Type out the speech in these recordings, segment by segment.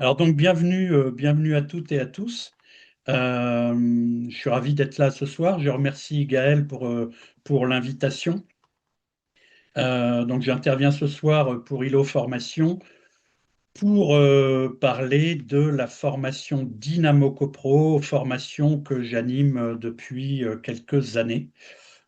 Alors donc bienvenue à toutes et à tous. Je suis ravi d'être là ce soir. Je remercie Gaël pour l'invitation. Donc j'interviens ce soir pour ILO Formation pour parler de la formation Dynamo CoPro, formation que j'anime depuis quelques années.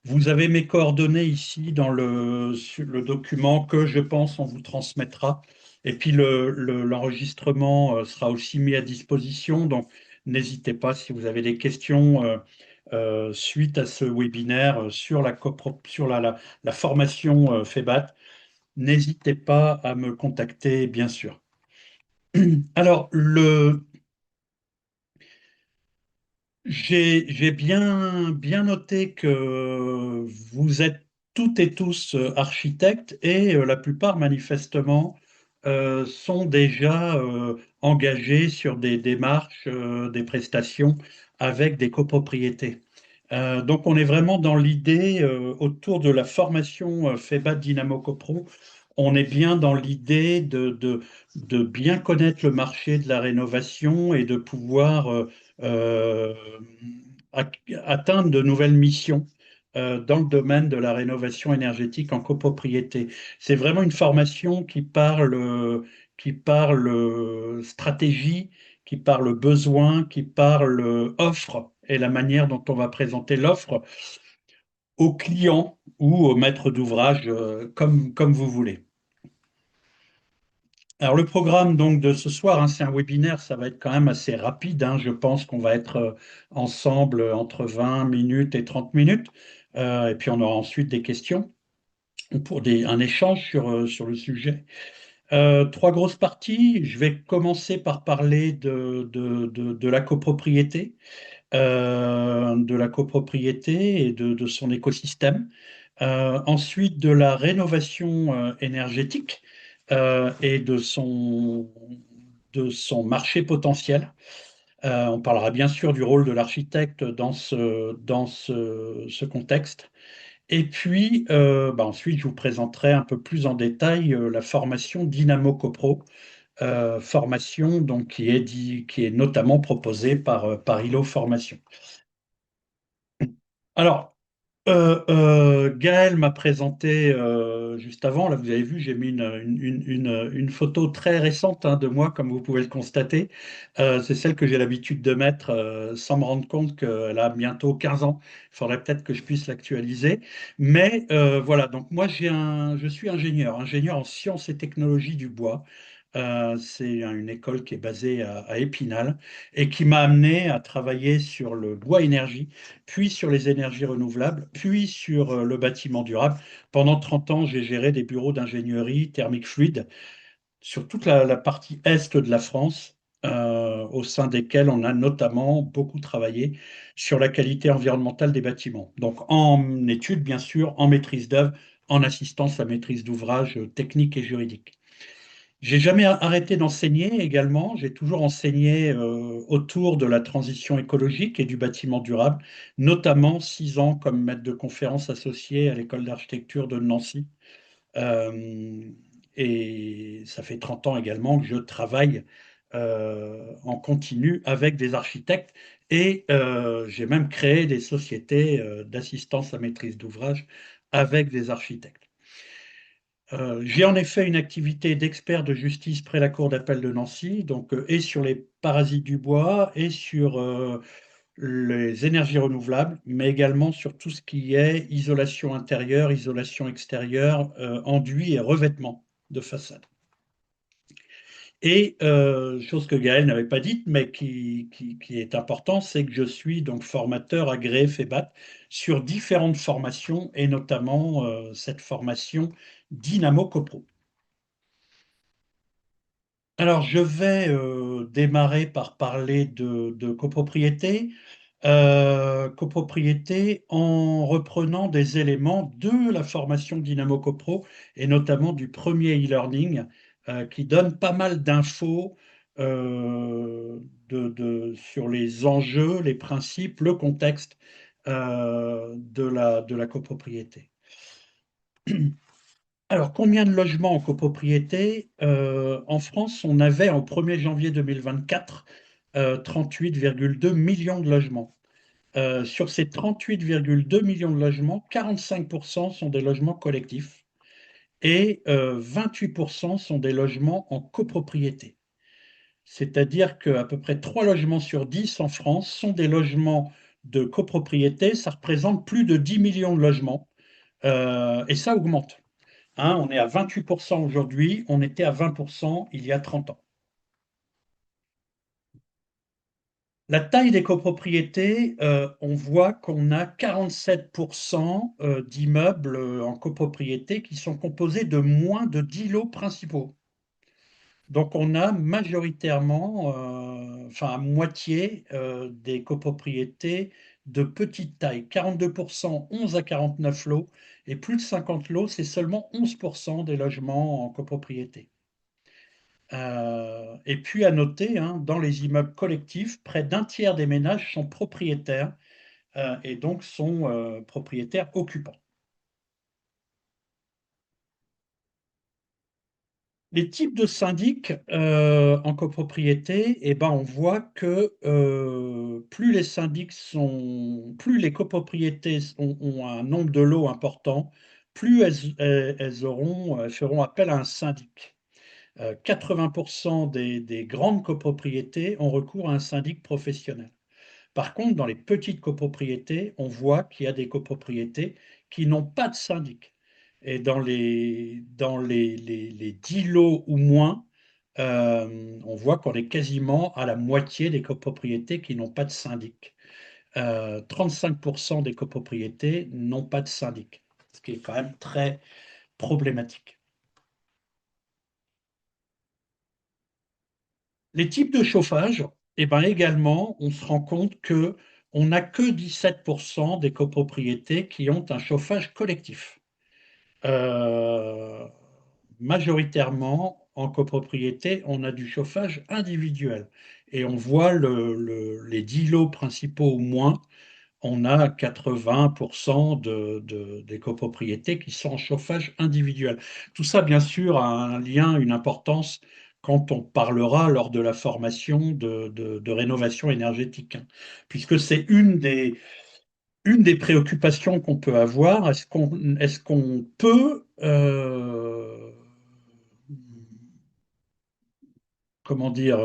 Vous avez mes coordonnées ici sur le document que je pense on vous transmettra. Et puis l'enregistrement sera aussi mis à disposition. Donc n'hésitez pas si vous avez des questions suite à ce webinaire sur la formation FEBAT. N'hésitez pas à me contacter, bien sûr. Alors, j'ai bien noté que vous êtes toutes et tous architectes et la plupart, manifestement, sont déjà engagés sur des démarches, des prestations avec des copropriétés. Donc, on est vraiment dans l'idée autour de la formation FEBA Dynamo CoPro. On est bien dans l'idée de bien connaître le marché de la rénovation et de pouvoir euh, atteindre de nouvelles missions dans le domaine de la rénovation énergétique en copropriété. C'est vraiment une formation qui parle stratégie, qui parle besoin, qui parle offre et la manière dont on va présenter l'offre aux clients ou aux maîtres d'ouvrage, comme vous voulez. Alors le programme donc de ce soir, hein, c'est un webinaire, ça va être quand même assez rapide, hein. Je pense qu'on va être ensemble entre 20 minutes et 30 minutes. Et puis on aura ensuite des questions pour un échange sur le sujet. Trois grosses parties. Je vais commencer par parler de la copropriété, et de son écosystème. Ensuite, de la rénovation énergétique et de son marché potentiel. On parlera bien sûr du rôle de l'architecte dans ce contexte. Et puis, ensuite, je vous présenterai un peu plus en détail la formation Dynamo CoPro, formation donc, qui est notamment proposée par ILO Formation. Alors, Gaël m'a présenté juste avant, là vous avez vu, j'ai mis une photo très récente, hein, de moi, comme vous pouvez le constater. C'est celle que j'ai l'habitude de mettre sans me rendre compte qu'elle a bientôt 15 ans. Il faudrait peut-être que je puisse l'actualiser. Mais voilà, donc moi je suis ingénieur en sciences et technologies du bois. C'est une école qui est basée à Épinal et qui m'a amené à travailler sur le bois énergie, puis sur les énergies renouvelables, puis sur le bâtiment durable. Pendant 30 ans, j'ai géré des bureaux d'ingénierie thermique fluide sur toute la partie est de la France, au sein desquels on a notamment beaucoup travaillé sur la qualité environnementale des bâtiments. Donc en études, bien sûr, en maîtrise d'œuvre, en assistance à maîtrise d'ouvrage technique et juridique. J'ai jamais arrêté d'enseigner également. J'ai toujours enseigné autour de la transition écologique et du bâtiment durable, notamment 6 ans comme maître de conférence associé à l'école d'architecture de Nancy. Euh, et ça fait 30 ans également que je travaille en continu avec des architectes et j'ai même créé des sociétés d'assistance à maîtrise d'ouvrage avec des architectes. J'ai en effet une activité d'expert de justice près la Cour d'appel de Nancy, donc et sur les parasites du bois et sur les énergies renouvelables, mais également sur tout ce qui est isolation intérieure, isolation extérieure, enduit et revêtement de façade. Et chose que Gaël n'avait pas dite, mais qui est important, c'est que je suis donc formateur agréé FEBAT sur différentes formations, et notamment cette formation Dynamo CoPro. Alors, je vais démarrer par parler de copropriété. Copropriété en reprenant des éléments de la formation Dynamo CoPro et notamment du premier e-learning qui donne pas mal d'infos sur les enjeux, les principes, le contexte de la copropriété. Alors, combien de logements en copropriété? En France, on avait au 1er janvier 2024 38,2 millions de logements. Sur ces 38,2 millions de logements, 45% sont des logements collectifs et 28% sont des logements en copropriété. C'est-à-dire qu'à peu près 3 logements sur 10 en France sont des logements de copropriété. Ça représente plus de 10 millions de logements et ça augmente. Hein, on est à 28% aujourd'hui, on était à 20% il y a 30 ans. La taille des copropriétés, on voit qu'on a 47% d'immeubles en copropriété qui sont composés de moins de 10 lots principaux. Donc on a majoritairement, enfin à moitié des copropriétés de petite taille. 42%, 11 à 49 lots, et plus de 50 lots, c'est seulement 11% des logements en copropriété. Et puis à noter, hein, dans les immeubles collectifs, près d'un tiers des ménages sont propriétaires et donc sont propriétaires occupants. Les types de syndics en copropriété, eh ben, on voit que plus les syndics plus les copropriétés ont un nombre de lots important, plus elles feront appel à un syndic. 80% des grandes copropriétés ont recours à un syndic professionnel. Par contre, dans les petites copropriétés, on voit qu'il y a des copropriétés qui n'ont pas de syndic. Et dans les 10 lots ou moins, on voit qu'on est quasiment à la moitié des copropriétés qui n'ont pas de syndic. 35% des copropriétés n'ont pas de syndic, ce qui est quand même très problématique. Les types de chauffage, eh ben également, on se rend compte que on n'a que 17% des copropriétés qui ont un chauffage collectif. Euh, Majoritairement, en copropriété, on a du chauffage individuel. Et on voit les 10 lots principaux au moins, on a 80% des copropriétés qui sont en chauffage individuel. Tout ça, bien sûr, a un lien, une importance quand on parlera lors de la formation de rénovation énergétique, hein, puisque c'est une des préoccupations qu'on peut avoir. Est-ce qu'on peut comment dire,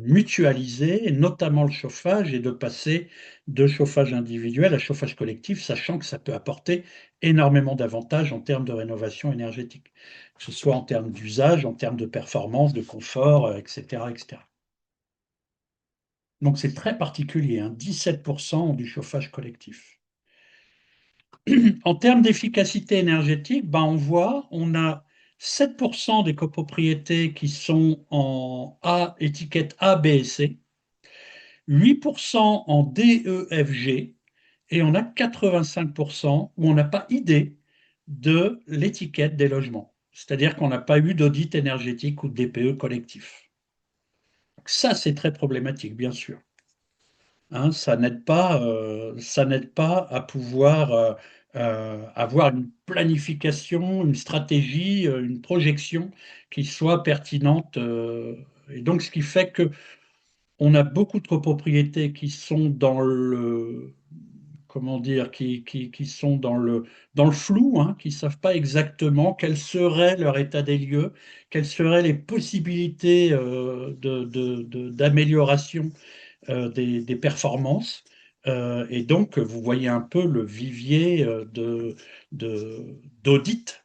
mutualiser, et notamment le chauffage, et de passer de chauffage individuel à chauffage collectif, sachant que ça peut apporter énormément d'avantages en termes de rénovation énergétique, que ce soit en termes d'usage, en termes de performance, de confort, etc., etc. Donc c'est très particulier, hein, 17% ont du chauffage collectif. En termes d'efficacité énergétique, ben on a 7% des copropriétés qui sont en A, étiquette A, B et C, 8% en D, E, F, G, et on a 85% où on n'a pas idée de l'étiquette des logements. C'est-à-dire qu'on n'a pas eu d'audit énergétique ou de DPE collectif. Ça, c'est très problématique, bien sûr. Hein, ça n'aide pas à pouvoir avoir une planification, une stratégie, une projection qui soit pertinente. Et donc, ce qui fait que on a beaucoup de copropriétés qui sont dans le, comment dire, qui sont dans le flou, hein, qui ne savent pas exactement quel serait leur état des lieux, quelles seraient les possibilités d'amélioration des performances. Et donc, vous voyez un peu le vivier d'audit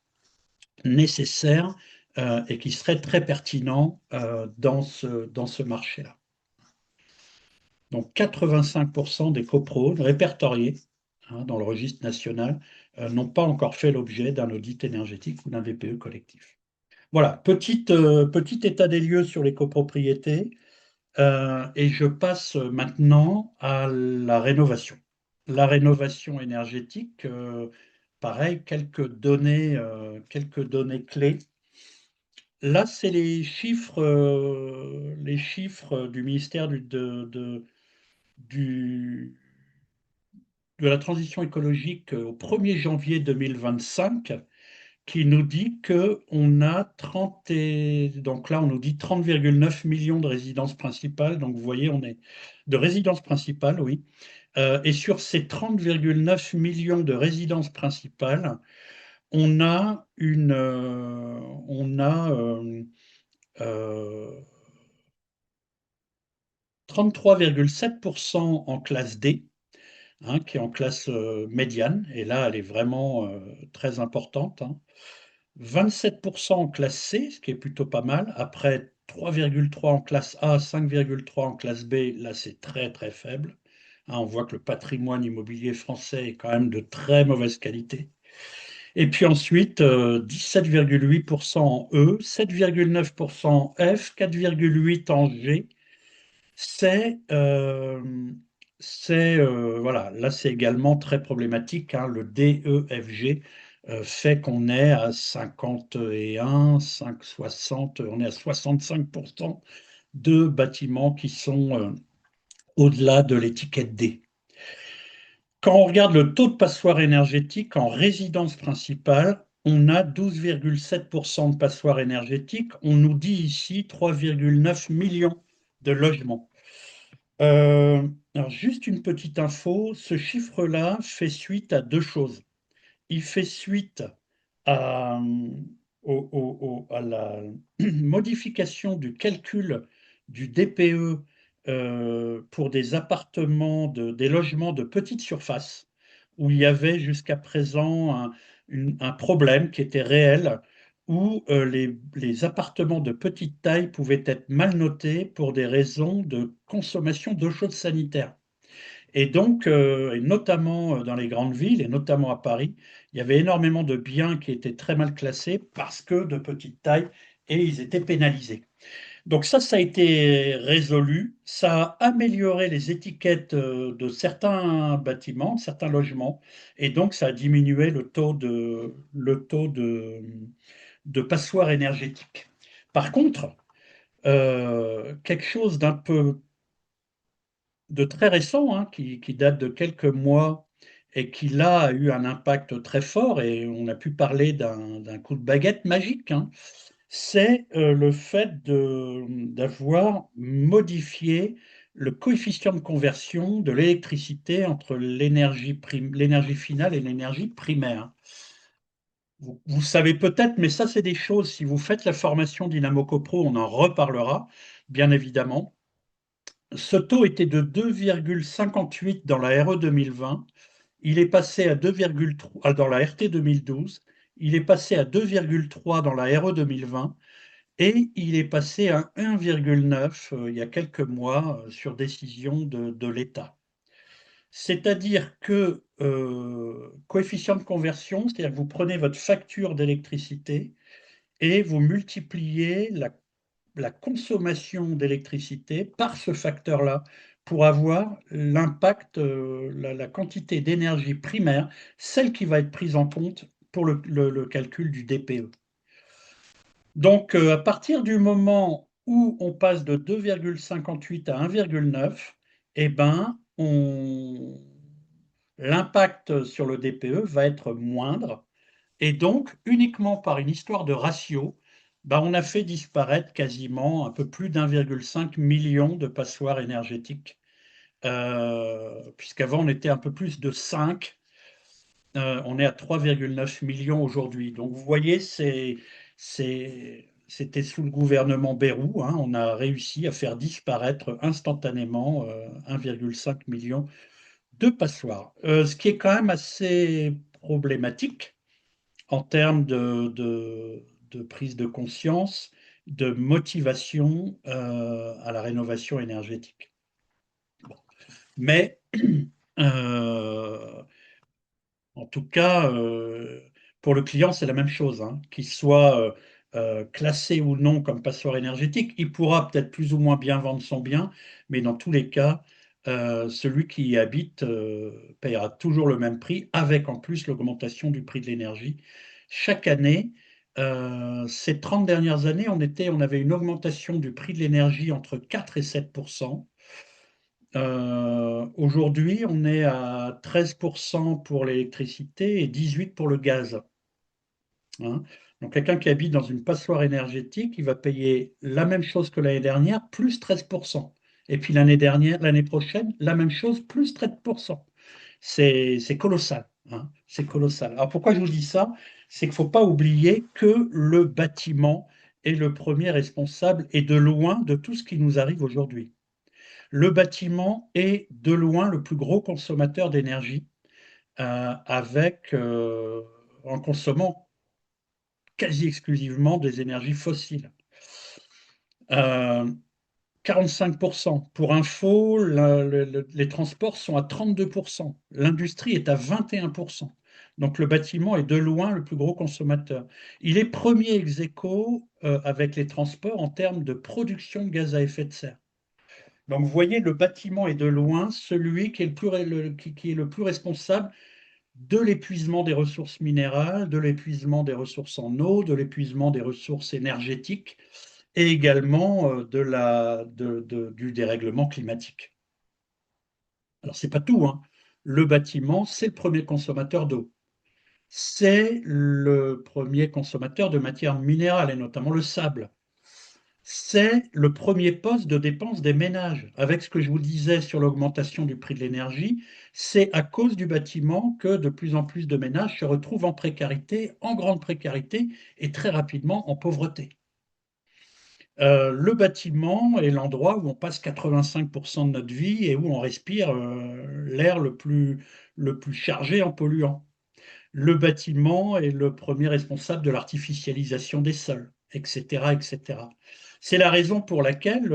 nécessaire et qui serait très pertinent dans ce marché-là. Donc 85% des copros répertoriés, hein, dans le registre national n'ont pas encore fait l'objet d'un audit énergétique ou d'un DPE collectif. Voilà, petit état des lieux sur les copropriétés. Et je passe maintenant à la rénovation. La rénovation énergétique, pareil, quelques données clés. Là, c'est les chiffres du ministère du- de la transition écologique au 1er janvier 2025, qui nous dit que on a 30 donc là on nous dit 30,9 millions de résidences principales. Donc vous voyez, on est de résidences principales, oui. Et sur ces 30,9 millions de résidences principales, on a une, on a euh, 33,7% en classe D, hein, qui est en classe médiane, et là elle est vraiment très importante, hein. 27% en classe C, ce qui est plutôt pas mal. Après 3,3 en classe A, 5,3 en classe B, là c'est très très faible. Hein, on voit que le patrimoine immobilier français est quand même de très mauvaise qualité. Et puis ensuite, 17,8% en E, 7,9% en F, 4,8% en G. C'est, euh, voilà, là c'est également très problématique, hein. Le DEFG fait qu'on est à 51, 5, 60, on est à 65% de bâtiments qui sont au-delà de l'étiquette D. Quand on regarde le taux de passoire énergétique en résidence principale, on a 12,7% de passoires énergétiques. On nous dit ici 3,9 millions de logements. Alors, juste une petite info, ce chiffre-là fait suite à deux choses. Il fait suite à, à la modification du calcul du DPE pour des appartements, des logements de petite surface, où il y avait jusqu'à présent un problème qui était réel, où les appartements de petite taille pouvaient être mal notés pour des raisons de consommation d'eau chaude sanitaire. Et donc, et notamment dans les grandes villes, et notamment à Paris, il y avait énormément de biens qui étaient très mal classés parce que de petite taille et ils étaient pénalisés. Donc ça a été résolu. Ça a amélioré les étiquettes de certains bâtiments, de certains logements, et donc ça a diminué le taux de passoire énergétique. Par contre, quelque chose d'un peu de très récent, hein, qui date de quelques mois et qui là a eu un impact très fort, et on a pu parler d'un coup de baguette magique, hein, c'est le fait d'avoir modifié le coefficient de conversion de l'électricité entre l'énergie finale et l'énergie primaire. Vous savez peut-être, mais ça c'est des choses, si vous faites la formation Dynamo CoPro, on en reparlera, bien évidemment. Ce taux était de 2,58 dans la RE 2020. Il est passé à 2,3 dans la RT 2012. Il est passé à 2,3 dans la RE 2020 et il est passé à 1,9 il y a quelques mois sur décision de l'État. C'est-à-dire que coefficient de conversion, c'est-à-dire que vous prenez votre facture d'électricité et vous multipliez la consommation d'électricité par ce facteur-là pour avoir l'impact, la quantité d'énergie primaire, celle qui va être prise en compte pour le calcul du DPE. Donc, à partir du moment où on passe de 2,58 à 1,9, eh ben, l'impact sur le DPE va être moindre, et donc, uniquement par une histoire de ratio, bah, on a fait disparaître quasiment un peu plus d'1,5 million de passoires énergétiques, puisqu'avant on était un peu plus de 5, on est à 3,9 millions aujourd'hui. Donc vous voyez, c'était sous le gouvernement Bayrou, hein, on a réussi à faire disparaître instantanément 1,5 million de passoires. Ce qui est quand même assez problématique en termes de prise de conscience, de motivation à la rénovation énergétique. Bon. Mais euh, en tout cas, pour le client, c'est la même chose, hein. Qu'il soit classé ou non comme passoire énergétique, il pourra peut-être plus ou moins bien vendre son bien, mais dans tous les cas, celui qui y habite payera toujours le même prix, avec en plus l'augmentation du prix de l'énergie. Chaque année, ces 30 dernières années, on avait une augmentation du prix de l'énergie entre 4 et 7%. Aujourd'hui, on est à 13% pour l'électricité et 18% pour le gaz. hein. Donc quelqu'un qui habite dans une passoire énergétique, il va payer la même chose que l'année dernière, plus 13%. Et puis l'année dernière, l'année prochaine, la même chose, plus 13%. C'est colossal, hein, c'est colossal. Alors pourquoi je vous dis ça? C'est qu'il ne faut pas oublier que le bâtiment est le premier responsable et de loin de tout ce qui nous arrive aujourd'hui. Le bâtiment est de loin le plus gros consommateur d'énergie, en consommant quasi exclusivement des énergies fossiles. Euh, 45%. Pour info, les transports sont à 32%. L'industrie est à 21%. Donc le bâtiment est de loin le plus gros consommateur. Il est premier ex aequo avec les transports en termes de production de gaz à effet de serre. Donc vous voyez, le bâtiment est de loin celui qui est qui est le plus responsable de l'épuisement des ressources minérales, de l'épuisement des ressources en eau, de l'épuisement des ressources énergétiques et également du dérèglement climatique. Alors, c'est pas tout, hein. Le bâtiment, c'est le premier consommateur d'eau. C'est le premier consommateur de matières minérales et notamment le sable. C'est le premier poste de dépense des ménages. Avec ce que je vous disais sur l'augmentation du prix de l'énergie, c'est à cause du bâtiment que de plus en plus de ménages se retrouvent en précarité, en grande précarité et très rapidement en pauvreté. Le bâtiment est l'endroit où on passe 85% de notre vie et où on respire l'air le plus chargé en polluants. Le bâtiment est le premier responsable de l'artificialisation des sols, etc., etc. C'est la raison pour laquelle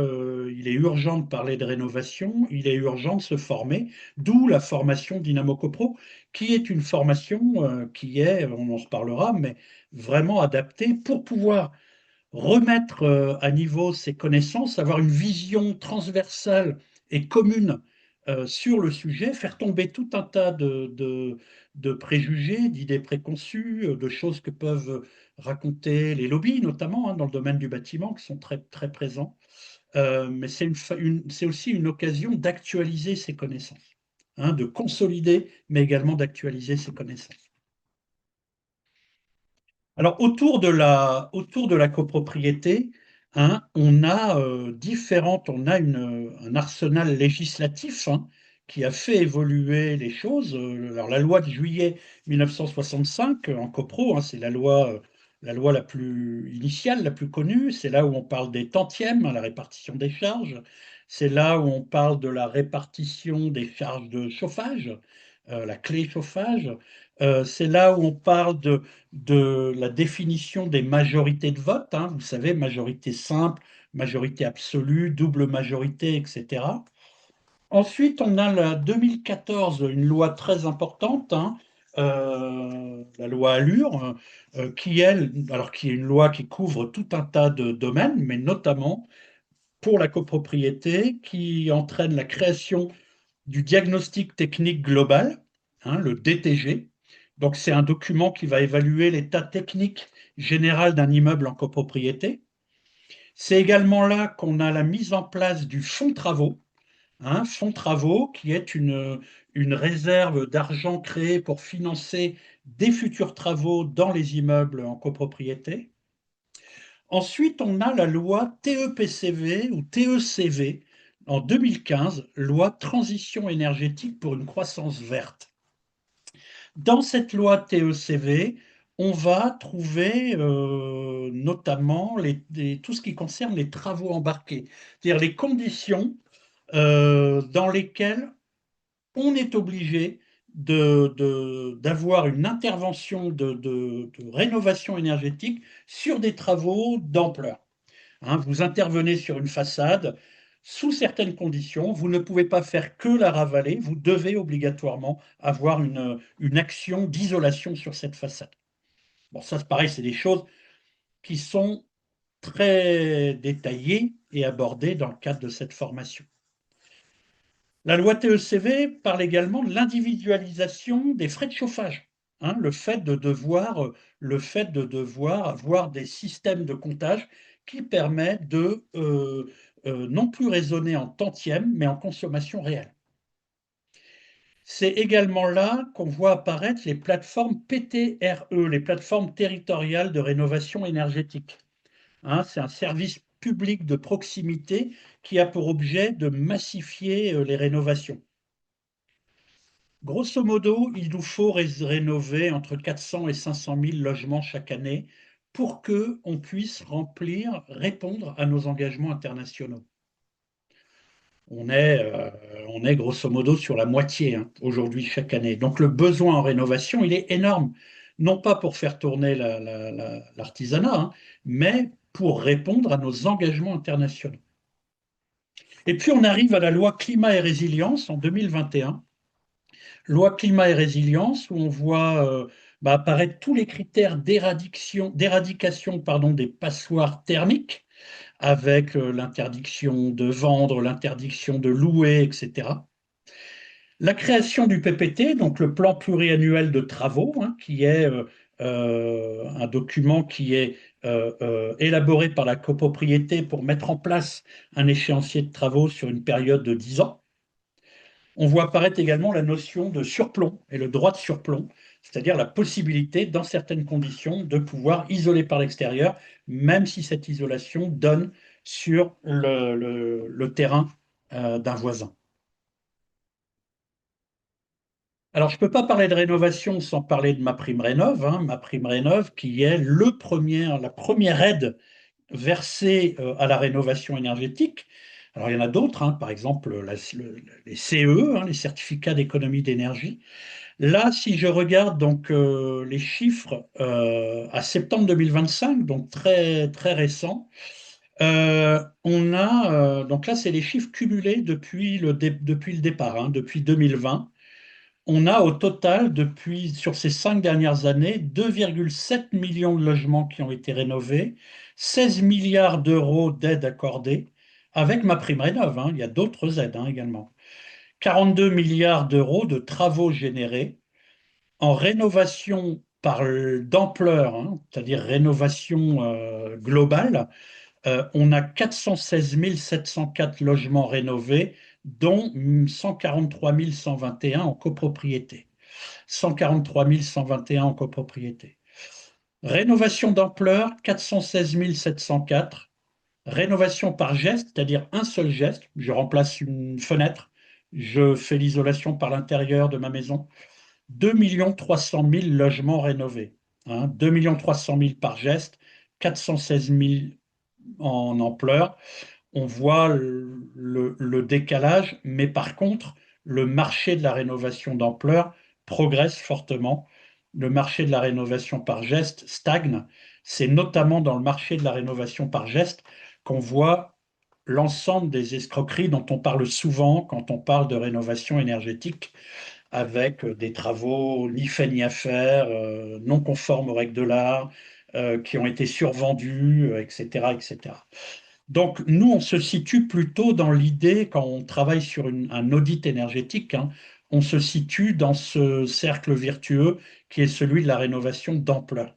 il est urgent de parler de rénovation, il est urgent de se former, d'où la formation Dynamo CoPro, qui est une formation qui est, on en reparlera, mais vraiment adaptée pour pouvoir remettre à niveau ses connaissances, avoir une vision transversale et commune sur le sujet, faire tomber tout un tas de préjugés, d'idées préconçues, de choses que peuvent raconter les lobbies, notamment hein, dans le domaine du bâtiment, qui sont très, très présents. Mais c'est aussi une occasion d'actualiser ses connaissances, hein, de consolider, mais également d'actualiser ses connaissances. Alors, autour de la copropriété, hein, on a un arsenal législatif hein, qui a fait évoluer les choses. Alors, la loi de juillet 1965 en copro, hein, c'est la loi la plus initiale, la plus connue. C'est là où on parle des tantièmes, hein, la répartition des charges. C'est là où on parle de la répartition des charges de chauffage, la clé chauffage. C'est là où on parle de la définition des majorités de vote, hein, vous savez, majorité simple, majorité absolue, double majorité, etc. Ensuite, on a la 2014, une loi très importante, hein, la loi Allure, qui est une loi qui couvre tout un tas de domaines, mais notamment pour la copropriété, qui entraîne la création du diagnostic technique global, hein, le DTG. Donc, c'est un document qui va évaluer l'état technique général d'un immeuble en copropriété. C'est également là qu'on a la mise en place du fonds travaux, hein, fonds travaux qui est une réserve d'argent créée pour financer des futurs travaux dans les immeubles en copropriété. Ensuite, on a la loi TEPCV ou TECV en 2015, loi transition énergétique pour une croissance verte. Dans cette loi TECV, on va trouver notamment tout ce qui concerne les travaux embarqués, c'est-à-dire les conditions dans lesquelles on est obligé d'avoir une intervention de rénovation énergétique sur des travaux d'ampleur. Hein, vous intervenez sur une façade sous certaines conditions, vous ne pouvez pas faire que la ravaler, vous devez obligatoirement avoir une action d'isolation sur cette façade. Bon, ça, c'est pareil, c'est des choses qui sont très détaillées et abordées dans le cadre de cette formation. La loi TECV parle également de l'individualisation des frais de chauffage. Hein, le fait de devoir avoir des systèmes de comptage qui permettent de non plus raisonner en tantième, mais en consommation réelle. C'est également là qu'on voit apparaître les plateformes PTRE, les plateformes territoriales de rénovation énergétique. Hein, c'est un service public de proximité qui a pour objet de massifier les rénovations. Grosso modo, il nous faut rénover entre 400 et 500 000 logements chaque année pour que on puisse répondre à nos engagements internationaux. On est, euh, on est grosso modo sur la moitié hein, aujourd'hui chaque année. Donc le besoin en rénovation, il est énorme. Non pas pour faire tourner l'artisanat, hein, mais pour répondre à nos engagements internationaux. Et puis on arrive à la loi climat et résilience en 2021. Loi climat et résilience où on voit apparaître tous les critères d'éradication des passoires thermiques avec l'interdiction de vendre, l'interdiction de louer, etc. La création du PPT, donc le plan pluriannuel de travaux, hein, qui est un document qui est élaboré par la copropriété pour mettre en place un échéancier de travaux sur une période de 10 ans. On voit apparaître également la notion de surplomb et le droit de surplomb, c'est-à-dire la possibilité, dans certaines conditions, de pouvoir isoler par l'extérieur, même si cette isolation donne sur le terrain d'un voisin. Alors, je ne peux pas parler de rénovation sans parler de ma prime rénov', hein, ma prime rénov' qui est la première aide versée à la rénovation énergétique. Alors, il y en a d'autres, hein, par exemple les CE, hein, les certificats d'économie d'énergie. Là, si je regarde donc les chiffres à septembre 2025, donc très très récent, on a donc là c'est les chiffres cumulés depuis le départ, hein, depuis 2020. On a au total, sur ces 5 dernières années, 2,7 millions de logements qui ont été rénovés, 16 milliards d'euros d'aides accordées, avec ma prime rénov', hein, il y a d'autres aides hein, également. 42 milliards d'euros de travaux générés en rénovation d'ampleur, hein, c'est-à-dire rénovation globale. On a 416 704 logements rénovés, dont 143 121 en copropriété. 143 121 en copropriété. Rénovation d'ampleur, 416 704. Rénovation par geste, c'est-à-dire un seul geste. Je remplace une fenêtre, je fais l'isolation par l'intérieur de ma maison. 2 300 000 logements rénovés. Hein, 2 300 000 par geste, 416 000 en ampleur. On voit le décalage, mais par contre, le marché de la rénovation d'ampleur progresse fortement. Le marché de la rénovation par geste stagne. C'est notamment dans le marché de la rénovation par geste qu'on voit l'ensemble des escroqueries dont on parle souvent quand on parle de rénovation énergétique, avec des travaux ni fait ni à faire, non conformes aux règles de l'art, qui ont été survendus, etc., etc. Donc, nous, on se situe plutôt dans l'idée, quand on travaille sur un audit énergétique, hein, on se situe dans ce cercle vertueux qui est celui de la rénovation d'ampleur.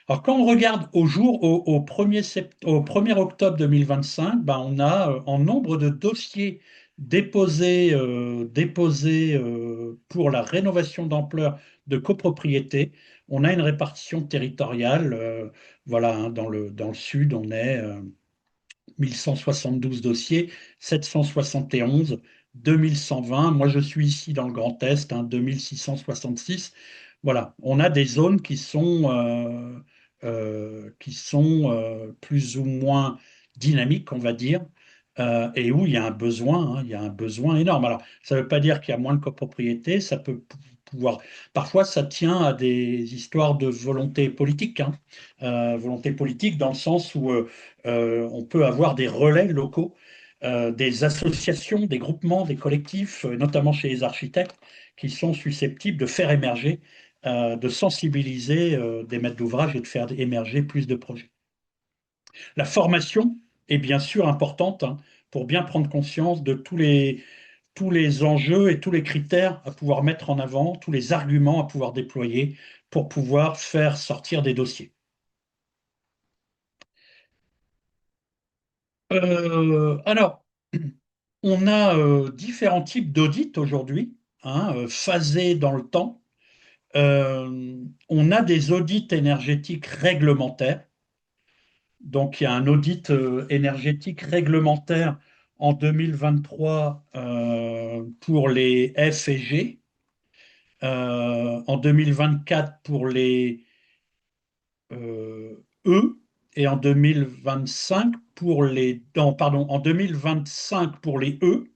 Alors, quand on regarde au 1er octobre 2025, ben, on a en nombre de dossiers déposés pour la rénovation d'ampleur de copropriété, on a une répartition territoriale. Voilà, hein, dans le sud, on est 1172 dossiers, 771, 2120. Moi, je suis ici dans le Grand Est, hein, 2666. Voilà, on a des zones qui sont plus ou moins dynamiques, on va dire, et où il y a un besoin, hein, il y a un besoin énorme. Alors, ça ne veut pas dire qu'il y a moins de copropriété, ça peut pouvoir. Parfois, ça tient à des histoires de volonté politique, hein. Volonté politique dans le sens où on peut avoir des relais locaux, des associations, des groupements, des collectifs, notamment chez les architectes, qui sont susceptibles de faire émerger, de sensibiliser des maîtres d'ouvrage et de faire émerger plus de projets. La formation est bien sûr importante hein, pour bien prendre conscience de tous les enjeux et tous les critères à pouvoir mettre en avant, tous les arguments à pouvoir déployer pour pouvoir faire sortir des dossiers. Alors, on a différents types d'audits aujourd'hui, hein, phasés dans le temps. On a des audits énergétiques réglementaires. Donc, il y a un audit énergétique réglementaire en 2023 pour les F et G, en 2024 pour les E et en 2025 pour les non, pardon, en 2025 pour les E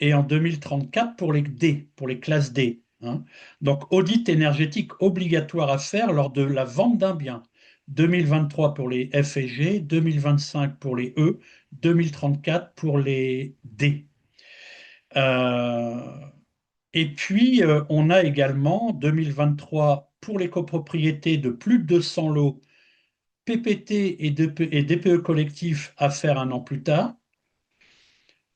et en 2034 pour les D, pour les classes D, hein. Donc, audit énergétique obligatoire à faire lors de la vente d'un bien. 2023 pour les F et G, 2025 pour les E, 2034 pour les D. Euh, et puis, on a également 2023 pour les copropriétés de plus de 200 lots, PPT et DPE collectif à faire un an plus tard.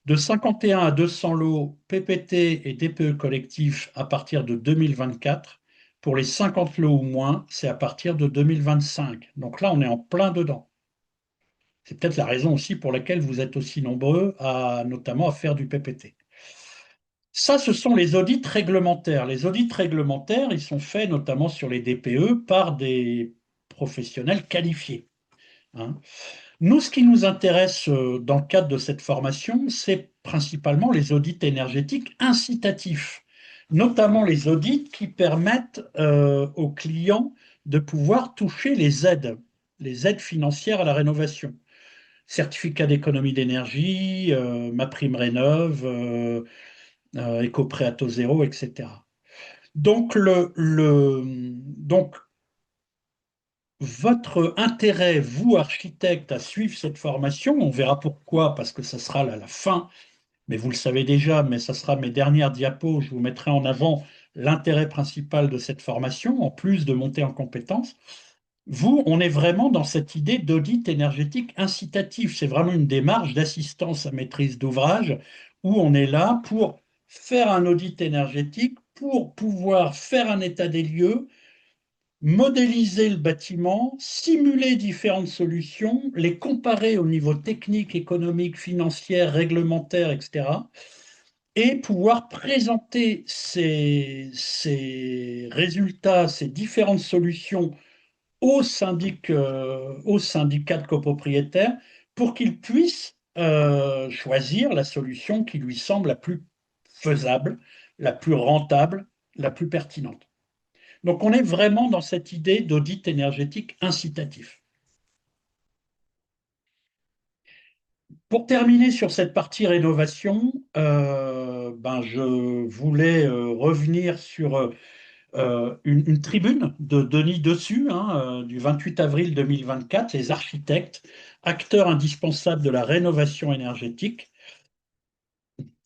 De 51 à 200 lots PPT et DPE collectif à partir de 2024. Pour les 50 lots ou moins, c'est à partir de 2025. Donc là, on est en plein dedans. C'est peut-être la raison aussi pour laquelle vous êtes aussi nombreux à notamment à faire du PPT. Ça, ce sont les audits réglementaires. Les audits réglementaires, ils sont faits notamment sur les DPE par des professionnels qualifiés, hein. Nous, ce qui nous intéresse dans le cadre de cette formation, c'est principalement les audits énergétiques incitatifs, notamment les audits qui permettent aux clients de pouvoir toucher les aides financières à la rénovation. Certificat d'économie d'énergie, ma prime rénov, éco-prêt à taux zéro, etc. Donc, donc, votre intérêt, vous, architecte, à suivre cette formation, on verra pourquoi, parce que ça sera la fin, mais vous le savez déjà, mais ça sera mes dernières diapos, je vous mettrai en avant l'intérêt principal de cette formation, en plus de monter en compétences. Vous, on est vraiment dans cette idée d'audit énergétique incitatif. C'est vraiment une démarche d'assistance à maîtrise d'ouvrage où on est là pour faire un audit énergétique, pour pouvoir faire un état des lieux, modéliser le bâtiment, simuler différentes solutions, les comparer au niveau technique, économique, financier, réglementaire, etc. Et pouvoir présenter ces résultats, ces différentes solutions au syndicat de copropriétaires pour qu'ils puissent choisir la solution qui lui semble la plus faisable, la plus rentable, la plus pertinente. Donc on est vraiment dans cette idée d'audit énergétique incitatif. Pour terminer sur cette partie rénovation, je voulais revenir sur une tribune de Denis Dessus, hein, du 28 avril 2024, les architectes, acteurs indispensables de la rénovation énergétique.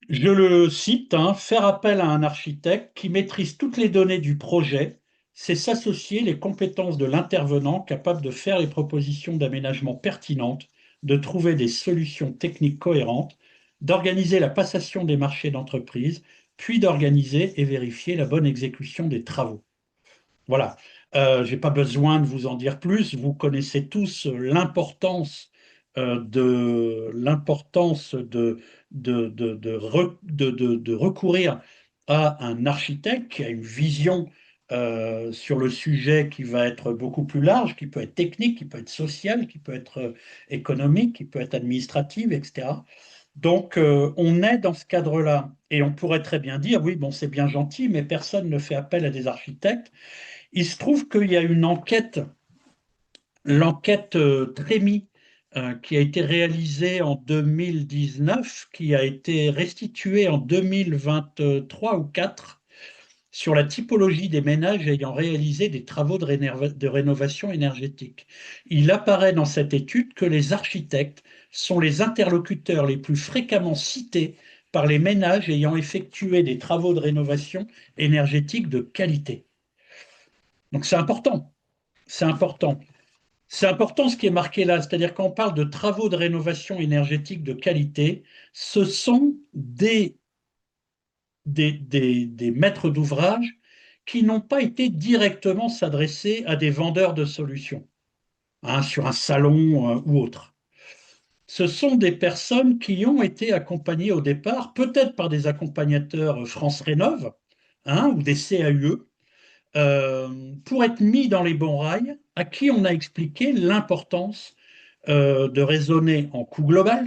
Je le cite, hein, faire appel à un architecte qui maîtrise toutes les données du projet, c'est s'associer les compétences de l'intervenant capable de faire les propositions d'aménagement pertinentes, de trouver des solutions techniques cohérentes, d'organiser la passation des marchés d'entreprise, puis d'organiser et vérifier la bonne exécution des travaux. Voilà. Je n'ai pas besoin de vous en dire plus. Vous connaissez tous l'importance de recourir à un architecte qui a une vision sur le sujet qui va être beaucoup plus large, qui peut être technique, qui peut être social, qui peut être économique, qui peut être administrative, etc. Donc, on est dans ce cadre-là. Et on pourrait très bien dire, oui, bon, c'est bien gentil, mais personne ne fait appel à des architectes. Il se trouve qu'il y a une enquête, l'enquête Trémy, qui a été réalisée en 2019, qui a été restituée en 2023 ou 4 sur la typologie des ménages ayant réalisé des travaux de rénovation énergétique. Il apparaît dans cette étude que les architectes sont les interlocuteurs les plus fréquemment cités par les ménages ayant effectué des travaux de rénovation énergétique de qualité. Donc c'est important. C'est important. C'est important ce qui est marqué là, c'est-à-dire quand on parle de travaux de rénovation énergétique de qualité, ce sont des maîtres d'ouvrage qui n'ont pas été directement s'adresser à des vendeurs de solutions, hein, sur un salon ou autre. Ce sont des personnes qui ont été accompagnées au départ, peut-être par des accompagnateurs France Rénov', hein, ou des CAUE, pour être mis dans les bons rails, à qui on a expliqué l'importance de raisonner en coût global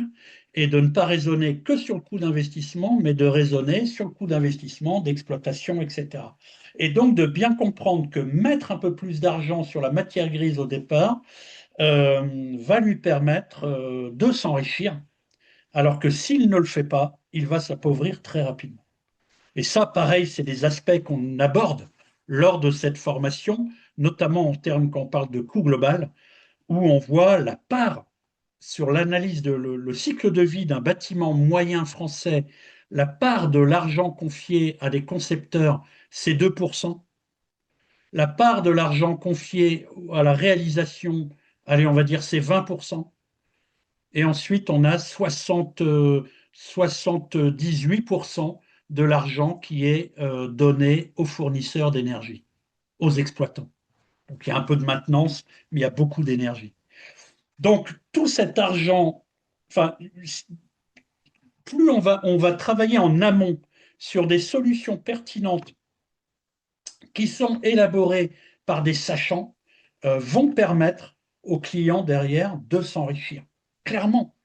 et de ne pas raisonner que sur le coût d'investissement, mais de raisonner sur le coût d'investissement, d'exploitation, etc. Et donc de bien comprendre que mettre un peu plus d'argent sur la matière grise au départ va lui permettre de s'enrichir, alors que s'il ne le fait pas, il va s'appauvrir très rapidement. Et ça, pareil, c'est des aspects qu'on aborde lors de cette formation, notamment en termes quand on parle de coût global, où on voit la part sur l'analyse de le cycle de vie d'un bâtiment moyen français, la part de l'argent confié à des concepteurs, c'est 2%. La part de l'argent confié à la réalisation, allez, on va dire, c'est 20%. Et ensuite, on a 78% de l'argent qui est donné aux fournisseurs d'énergie, aux exploitants. Donc il y a un peu de maintenance, mais il y a beaucoup d'énergie. Donc tout cet argent, enfin, plus on va travailler en amont sur des solutions pertinentes qui sont élaborées par des sachants, vont permettre aux clients derrière de s'enrichir. Clairement,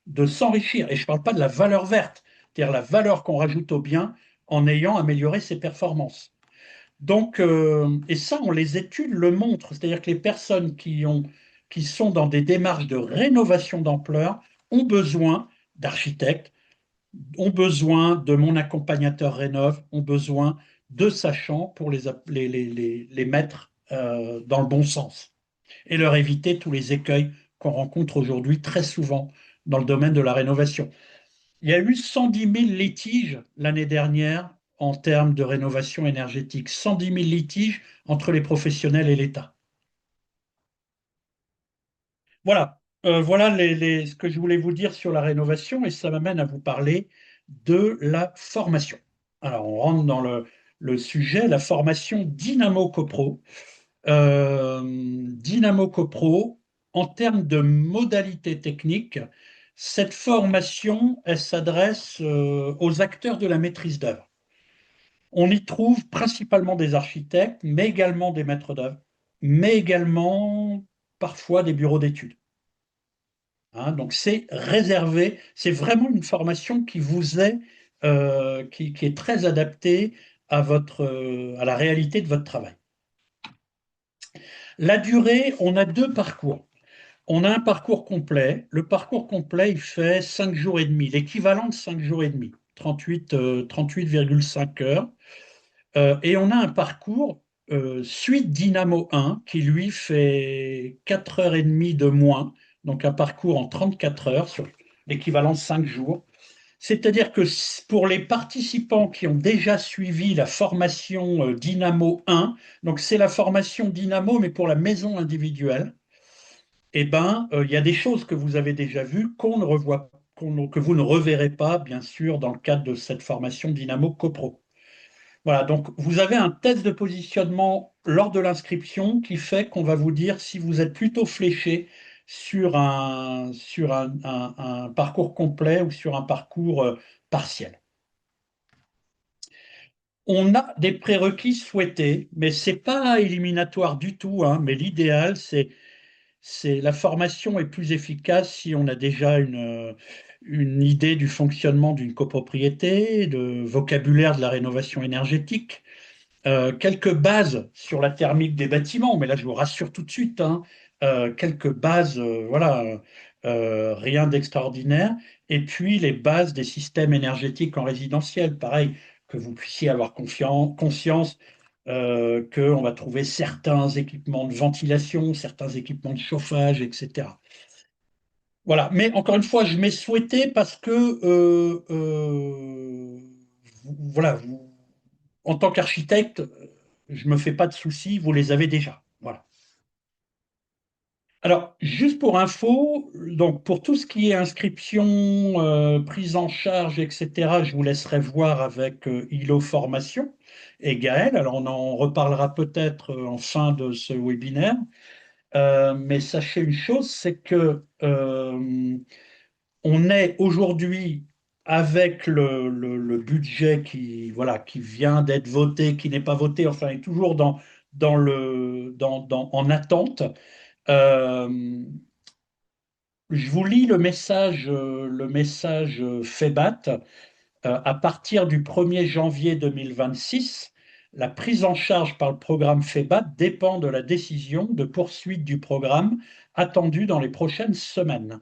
de s'enrichir. Et je ne parle pas de la valeur verte, c'est-à-dire la valeur qu'on rajoute au bien en ayant amélioré ses performances. Donc, et ça, les études le montrent, c'est-à-dire que les personnes qui sont dans des démarches de rénovation d'ampleur ont besoin d'architectes, ont besoin de mon accompagnateur rénov, ont besoin de sachants pour les mettre dans le bon sens et leur éviter tous les écueils qu'on rencontre aujourd'hui très souvent dans le domaine de la rénovation. Il y a eu 110 000 litiges l'année dernière en termes de rénovation énergétique. 110 000 litiges entre les professionnels et l'État. Voilà, voilà ce que je voulais vous dire sur la rénovation et ça m'amène à vous parler de la formation. Alors, on rentre dans le sujet, la formation Dynamo Copro. Dynamo Copro, en termes de modalités techniques, cette formation, elle s'adresse aux acteurs de la maîtrise d'œuvre. On y trouve principalement des architectes, mais également des maîtres d'œuvre, mais également parfois des bureaux d'études. Hein, donc c'est réservé, c'est vraiment une formation qui vous est, qui est très adaptée à la réalité de votre travail. La durée, on a deux parcours. On a un parcours complet. Le parcours complet, il fait 5 jours et demi, l'équivalent de 5 jours et demi, 38,5 heures. Et on a un parcours suite Dynamo 1 qui lui fait 4 heures et demie de moins, donc un parcours en 34 heures sur l'équivalent de 5 jours. C'est-à-dire que pour les participants qui ont déjà suivi la formation Dynamo 1, donc c'est la formation Dynamo mais pour la maison individuelle, eh ben, il y a des choses que vous avez déjà vues qu'on ne revoit, que vous ne reverrez pas, bien sûr, dans le cadre de cette formation Dynamo CoPro. Voilà, donc vous avez un test de positionnement lors de l'inscription qui fait qu'on va vous dire si vous êtes plutôt fléché sur un parcours complet ou sur un parcours partiel. On a des prérequis souhaités, mais ce n'est pas éliminatoire du tout, hein, mais l'idéal, c'est la formation est plus efficace si on a déjà une idée du fonctionnement d'une copropriété, de vocabulaire de la rénovation énergétique, quelques bases sur la thermique des bâtiments, mais là je vous rassure tout de suite, hein, quelques bases, voilà, rien d'extraordinaire, et puis les bases des systèmes énergétiques en résidentiel, pareil, que vous puissiez avoir conscience qu'on va trouver certains équipements de ventilation, certains équipements de chauffage, etc. Voilà, mais encore une fois, je m'ai souhaité parce que voilà, en tant qu'architecte, je ne me fais pas de soucis, vous les avez déjà. Voilà. Alors, juste pour info, donc pour tout ce qui est inscription, prise en charge, etc., je vous laisserai voir avec ILO Formation et Gaël. Alors, on en reparlera peut-être en fin de ce webinaire. Mais sachez une chose, c'est que On est aujourd'hui avec le budget qui, voilà, qui vient d'être voté, qui n'est pas voté, enfin, est toujours en attente. Euh, je vous lis le message FEBAT. À partir du 1er janvier 2026, la prise en charge par le programme FEBAT dépend de la décision de poursuite du programme attendue dans les prochaines semaines.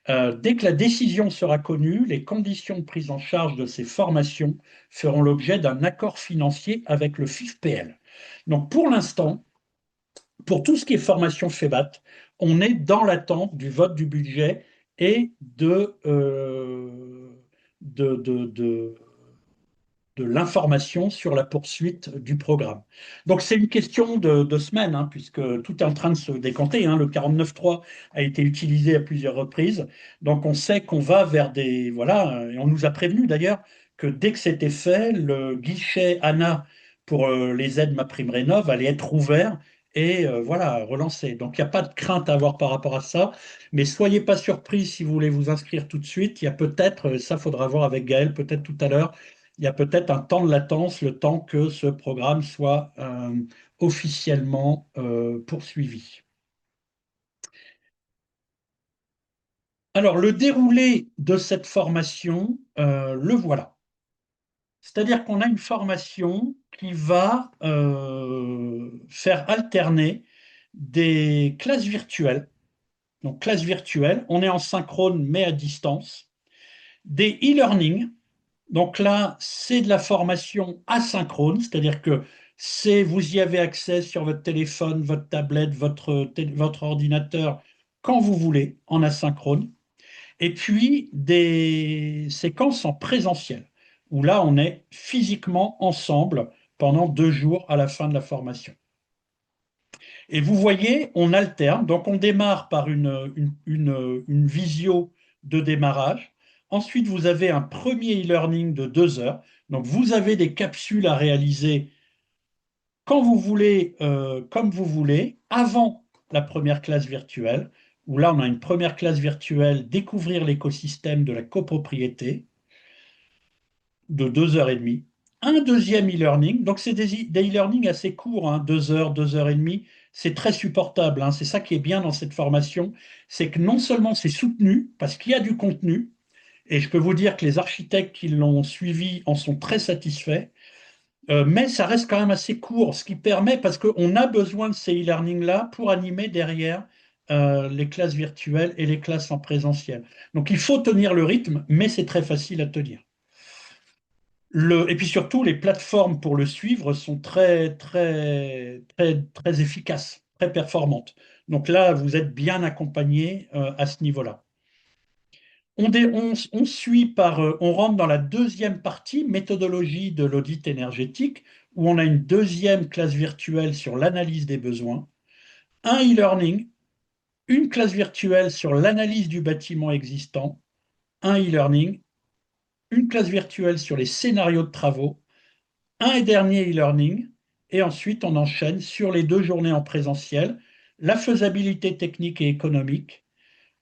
Dès que la décision sera connue, les conditions de prise en charge de ces formations feront l'objet d'un accord financier avec le FIFPL. Donc pour l'instant, pour tout ce qui est formation FEBAT, on est dans l'attente du vote du budget et de l'information sur la poursuite du programme. Donc c'est une question de semaines, hein, puisque tout est en train de se décanter, hein. Le 49.3 a été utilisé à plusieurs reprises. Donc on sait qu'on va vers des... Voilà, et on nous a prévenu d'ailleurs que dès que c'était fait, le guichet ANA pour les aides MaPrimeRénov' allait être ouvert et voilà, relancé. Donc il n'y a pas de crainte à avoir par rapport à ça, mais soyez pas surpris si vous voulez vous inscrire tout de suite. Il y a peut-être, ça faudra voir avec Gaël peut-être tout à l'heure, il y a peut-être un temps de latence, le temps que ce programme soit officiellement poursuivi. Alors, le déroulé de cette formation, le voilà. C'est-à-dire qu'on a une formation qui va faire alterner des classes virtuelles. Donc, classes virtuelles, on est en synchrone mais à distance, des e-learning. Donc là, c'est de la formation asynchrone, c'est-à-dire que vous y avez accès sur votre téléphone, votre tablette, votre ordinateur, quand vous voulez, en asynchrone. Et puis des séquences en présentiel, où là, on est physiquement ensemble pendant 2 jours à la fin de la formation. Et vous voyez, on alterne. Donc, on démarre par une visio de démarrage. Ensuite, vous avez un premier e-learning de 2 heures. Donc, vous avez des capsules à réaliser quand vous voulez, comme vous voulez, avant la première classe virtuelle, où là, on a une première classe virtuelle, découvrir l'écosystème de la copropriété de 2 heures et demie. Un deuxième e-learning, donc c'est des e-learning assez courts, hein, 2 heures, 2 heures et demie, c'est très supportable, hein. C'est ça qui est bien dans cette formation, c'est que non seulement c'est soutenu, parce qu'il y a du contenu, et je peux vous dire que les architectes qui l'ont suivi en sont très satisfaits, mais ça reste quand même assez court, ce qui permet, parce qu'on a besoin de ces e-learning-là pour animer derrière les classes virtuelles et les classes en présentiel. Donc il faut tenir le rythme, mais c'est très facile à tenir. Et puis surtout, les plateformes pour le suivre sont très, très, très, très efficaces, très performantes. Donc là, vous êtes bien accompagné à ce niveau-là. On suit on rentre dans la deuxième partie, méthodologie de l'audit énergétique, où on a une deuxième classe virtuelle sur l'analyse des besoins, un e-learning, une classe virtuelle sur l'analyse du bâtiment existant, un e-learning, une classe virtuelle sur les scénarios de travaux, un et dernier e-learning, et ensuite on enchaîne sur les 2 journées en présentiel, la faisabilité technique et économique,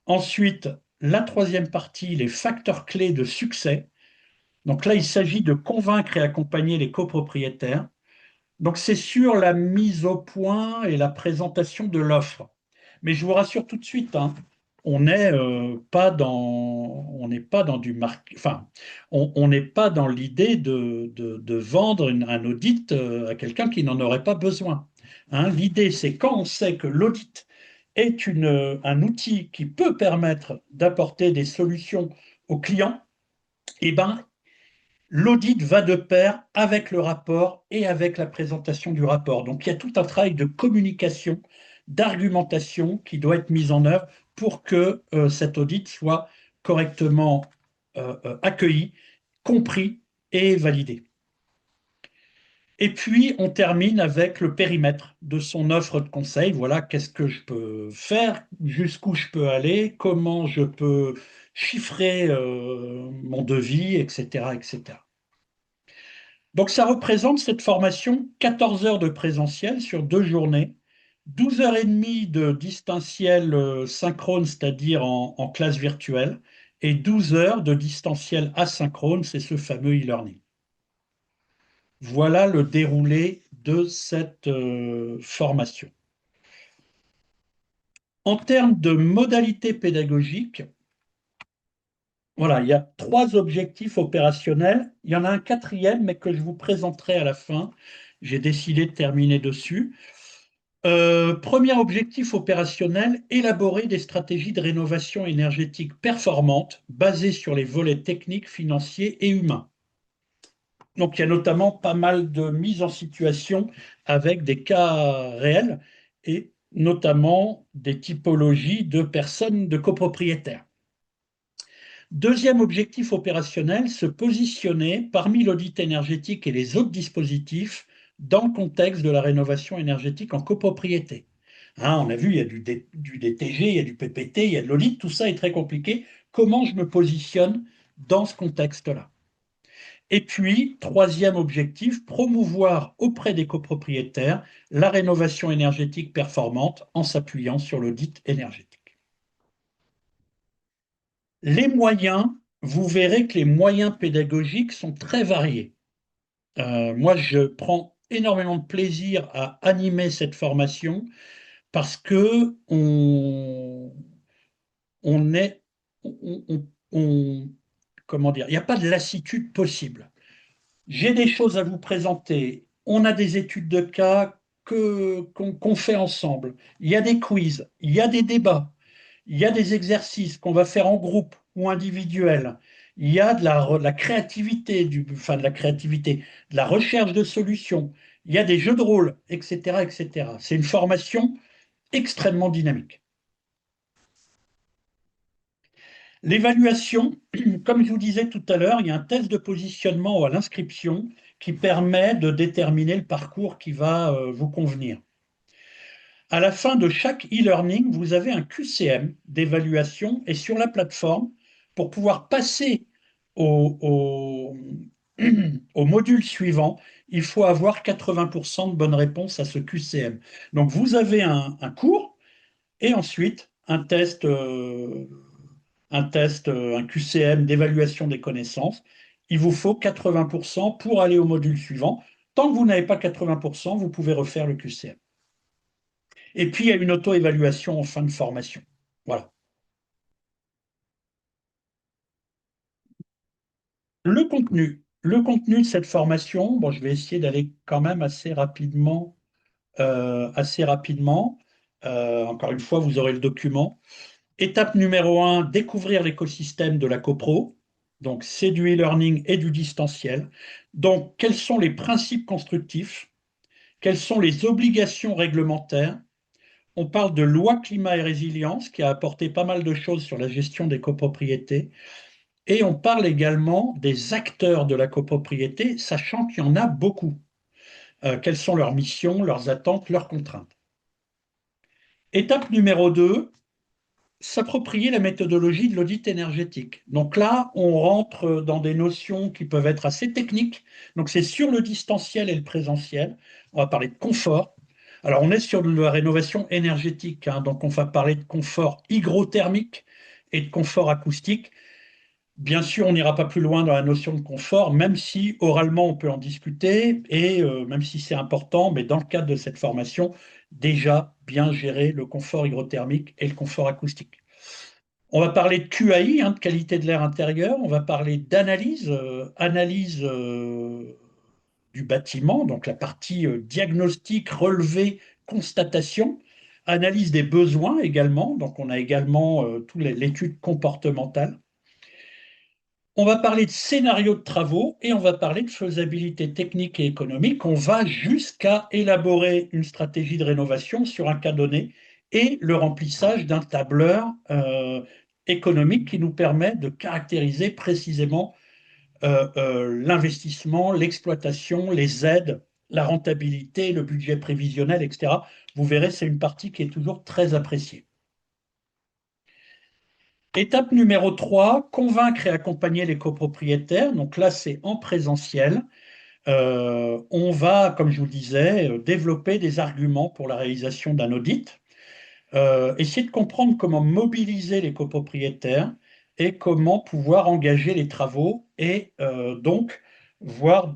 ensuite la troisième partie, les facteurs clés de succès. Donc là, il s'agit de convaincre et accompagner les copropriétaires. Donc c'est sur la mise au point et la présentation de l'offre. Mais je vous rassure tout de suite, hein, on n'est pas dans du enfin, on n'est pas dans l'idée de vendre un audit à quelqu'un qui n'en aurait pas besoin. Hein, l'idée, c'est quand on sait que l'audit est un outil qui peut permettre d'apporter des solutions aux clients, eh ben, l'audit va de pair avec le rapport et avec la présentation du rapport. Donc il y a tout un travail de communication, d'argumentation qui doit être mis en œuvre pour que cet audit soit correctement accueilli, compris et validé. Et puis, on termine avec le périmètre de son offre de conseil. Voilà, qu'est-ce que je peux faire, jusqu'où je peux aller, comment je peux chiffrer mon devis, etc., etc. Donc ça représente cette formation 14 heures de présentiel sur 2 journées, 12 heures et demie de distanciel synchrone, c'est-à-dire en classe virtuelle, et 12 heures de distanciel asynchrone, c'est ce fameux e-learning. Voilà le déroulé de cette formation. En termes de modalités pédagogiques, voilà, il y a 3 objectifs opérationnels. Il y en a un quatrième, mais que je vous présenterai à la fin. J'ai décidé de terminer dessus. Premier objectif opérationnel, élaborer des stratégies de rénovation énergétique performantes basées sur les volets techniques, financiers et humains. Donc, il y a notamment pas mal de mises en situation avec des cas réels et notamment des typologies de personnes de copropriétaires. Deuxième objectif opérationnel, se positionner parmi l'audit énergétique et les autres dispositifs dans le contexte de la rénovation énergétique en copropriété. Hein, on a vu, il y a du DTG, il y a du PPT, il y a de l'audit, tout ça est très compliqué. Comment je me positionne dans ce contexte-là? Et puis, troisième objectif, promouvoir auprès des copropriétaires la rénovation énergétique performante en s'appuyant sur l'audit énergétique. Les moyens, vous verrez que les moyens pédagogiques sont très variés. Moi, je prends énormément de plaisir à animer cette formation parce que on est, comment dire, il n'y a pas de lassitude possible. J'ai des choses à vous présenter. On a des études de cas qu'on fait ensemble. Il y a des quiz, il y a des débats, il y a des exercices qu'on va faire en groupe ou individuel. Il y a de la créativité, enfin de la créativité, de la recherche de solutions. Il y a des jeux de rôle, etc., etc. C'est une formation extrêmement dynamique. L'évaluation, comme je vous disais tout à l'heure, il y a un test de positionnement à l'inscription qui permet de déterminer le parcours qui va vous convenir. À la fin de chaque e-learning, vous avez un QCM d'évaluation et sur la plateforme, pour pouvoir passer au, au module suivant, il faut avoir 80% de bonnes réponses à ce QCM. Donc vous avez un cours et ensuite un QCM d'évaluation des connaissances. Il vous faut 80% pour aller au module suivant. Tant que vous n'avez pas 80%, vous pouvez refaire le QCM. Et puis, il y a une auto-évaluation en fin de formation. Voilà. Le contenu de cette formation, bon, je vais essayer d'aller quand même assez rapidement. Assez rapidement. Encore une fois, vous aurez le document. Étape numéro 1, découvrir l'écosystème de la copro. Donc, c'est du e-learning et du distanciel. Donc, quels sont les principes constructifs? Quelles sont les obligations réglementaires? On parle de loi climat et résilience qui a apporté pas mal de choses sur la gestion des copropriétés. Et on parle également des acteurs de la copropriété, sachant qu'il y en a beaucoup. Quelles sont leurs missions, leurs attentes, leurs contraintes? Étape numéro 2, s'approprier la méthodologie de l'audit énergétique. Donc là, on rentre dans des notions qui peuvent être assez techniques. Donc c'est sur le distanciel et le présentiel. On va parler de confort. Alors on est sur de la rénovation énergétique, hein, donc on va parler de confort hygrothermique et de confort acoustique. Bien sûr, on n'ira pas plus loin dans la notion de confort, même si oralement on peut en discuter et même si c'est important, mais dans le cadre de cette formation, déjà bien gérer le confort hygrothermique et le confort acoustique. On va parler de QAI, hein, de qualité de l'air intérieur. On va parler d'analyse, analyse du bâtiment, donc la partie diagnostic, relevé, constatation, analyse des besoins également. Donc on a également toute l'étude comportementale. On va parler de scénario de travaux et on va parler de faisabilité technique et économique. On va jusqu'à élaborer une stratégie de rénovation sur un cas donné et le remplissage d'un tableur économique qui nous permet de caractériser précisément l'investissement, l'exploitation, les aides, la rentabilité, le budget prévisionnel, etc. Vous verrez, c'est une partie qui est toujours très appréciée. Étape numéro 3, convaincre et accompagner les copropriétaires. Donc là, c'est en présentiel. On va, comme je vous le disais, développer des arguments pour la réalisation d'un audit, essayer de comprendre comment mobiliser les copropriétaires et comment pouvoir engager les travaux et donc voir,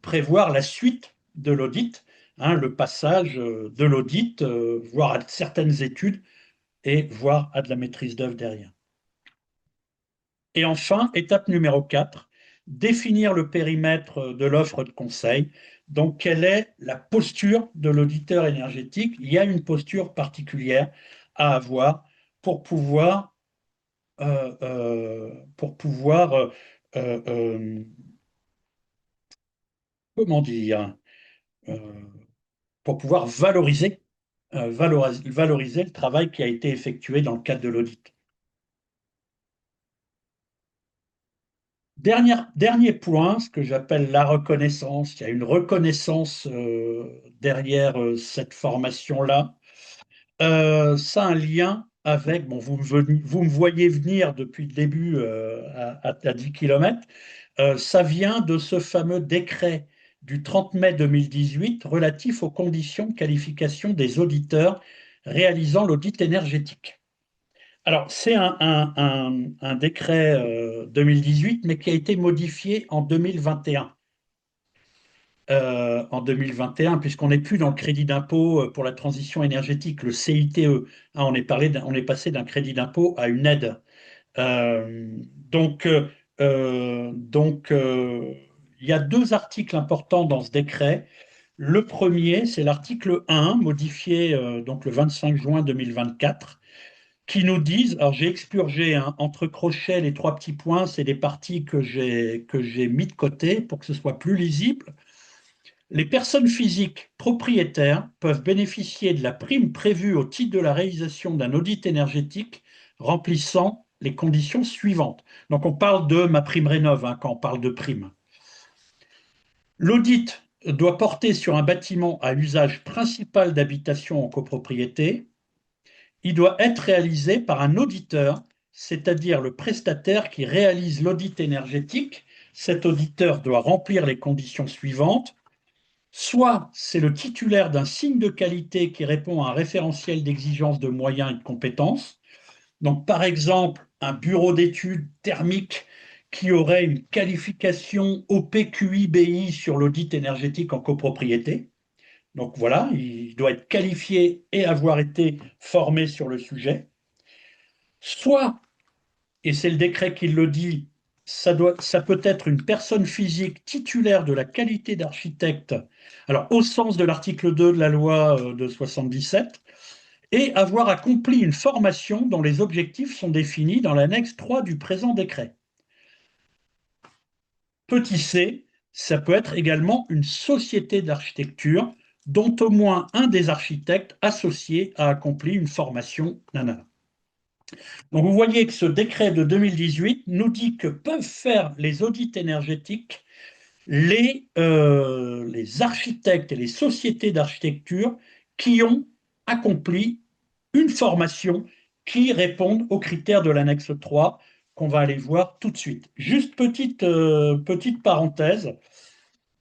prévoir la suite de l'audit, hein, le passage de l'audit, voire à certaines études et voire à de la maîtrise d'œuvre derrière. Et enfin, étape numéro 4, définir le périmètre de l'offre de conseil. Donc, quelle est la posture de l'auditeur énergétique? Il y a une posture particulière à avoir pour pouvoir, pour pouvoir euh, euh, comment dire, euh, pour pouvoir valoriser le travail qui a été effectué dans le cadre de l'audit. Dernier point, ce que j'appelle la reconnaissance. Il y a une reconnaissance derrière cette formation-là. Ça a un lien avec, bon, vous me voyez venir depuis le début à 10 km. Ça vient de ce fameux décret du 30 mai 2018 relatif aux conditions de qualification des auditeurs réalisant l'audit énergétique. Alors, c'est un décret 2018, mais qui a été modifié en 2021. En 2021, puisqu'on n'est plus dans le crédit d'impôt pour la transition énergétique, le CITE. Hein, on est passé d'un crédit d'impôt à une aide. Euh, donc, euh, donc, il y a deux articles importants dans ce décret. Le premier, c'est l'article 1, modifié donc le 25 juin 2024, qui nous disent, alors j'ai expurgé hein, entre crochets les trois petits points, c'est des parties que j'ai mis de côté pour que ce soit plus lisible. Les personnes physiques propriétaires peuvent bénéficier de la prime prévue au titre de la réalisation d'un audit énergétique remplissant les conditions suivantes. Donc on parle de ma prime rénov hein, quand on parle de prime. L'audit doit porter sur un bâtiment à usage principal d'habitation en copropriété. Il doit être réalisé par un auditeur, c'est-à-dire le prestataire qui réalise l'audit énergétique. Cet auditeur doit remplir les conditions suivantes. Soit c'est le titulaire d'un signe de qualité qui répond à un référentiel d'exigence de moyens et de compétences. Donc, par exemple, un bureau d'études thermiques qui aurait une qualification OPQI-BI sur l'audit énergétique en copropriété. Donc voilà, il doit être qualifié et avoir été formé sur le sujet. Soit, et c'est le décret qui le dit, ça peut être une personne physique titulaire de la qualité d'architecte, alors au sens de l'article 2 de la loi de 77, et avoir accompli une formation dont les objectifs sont définis dans l'annexe 3 du présent décret. Petit c, ça peut être également une société d'architecture dont au moins un des architectes associés a accompli une formation. Nanana. Donc vous voyez que ce décret de 2018 nous dit que peuvent faire les audits énergétiques les architectes et les sociétés d'architecture qui ont accompli une formation qui répondent aux critères de l'annexe 3 qu'on va aller voir tout de suite. Juste petite parenthèse,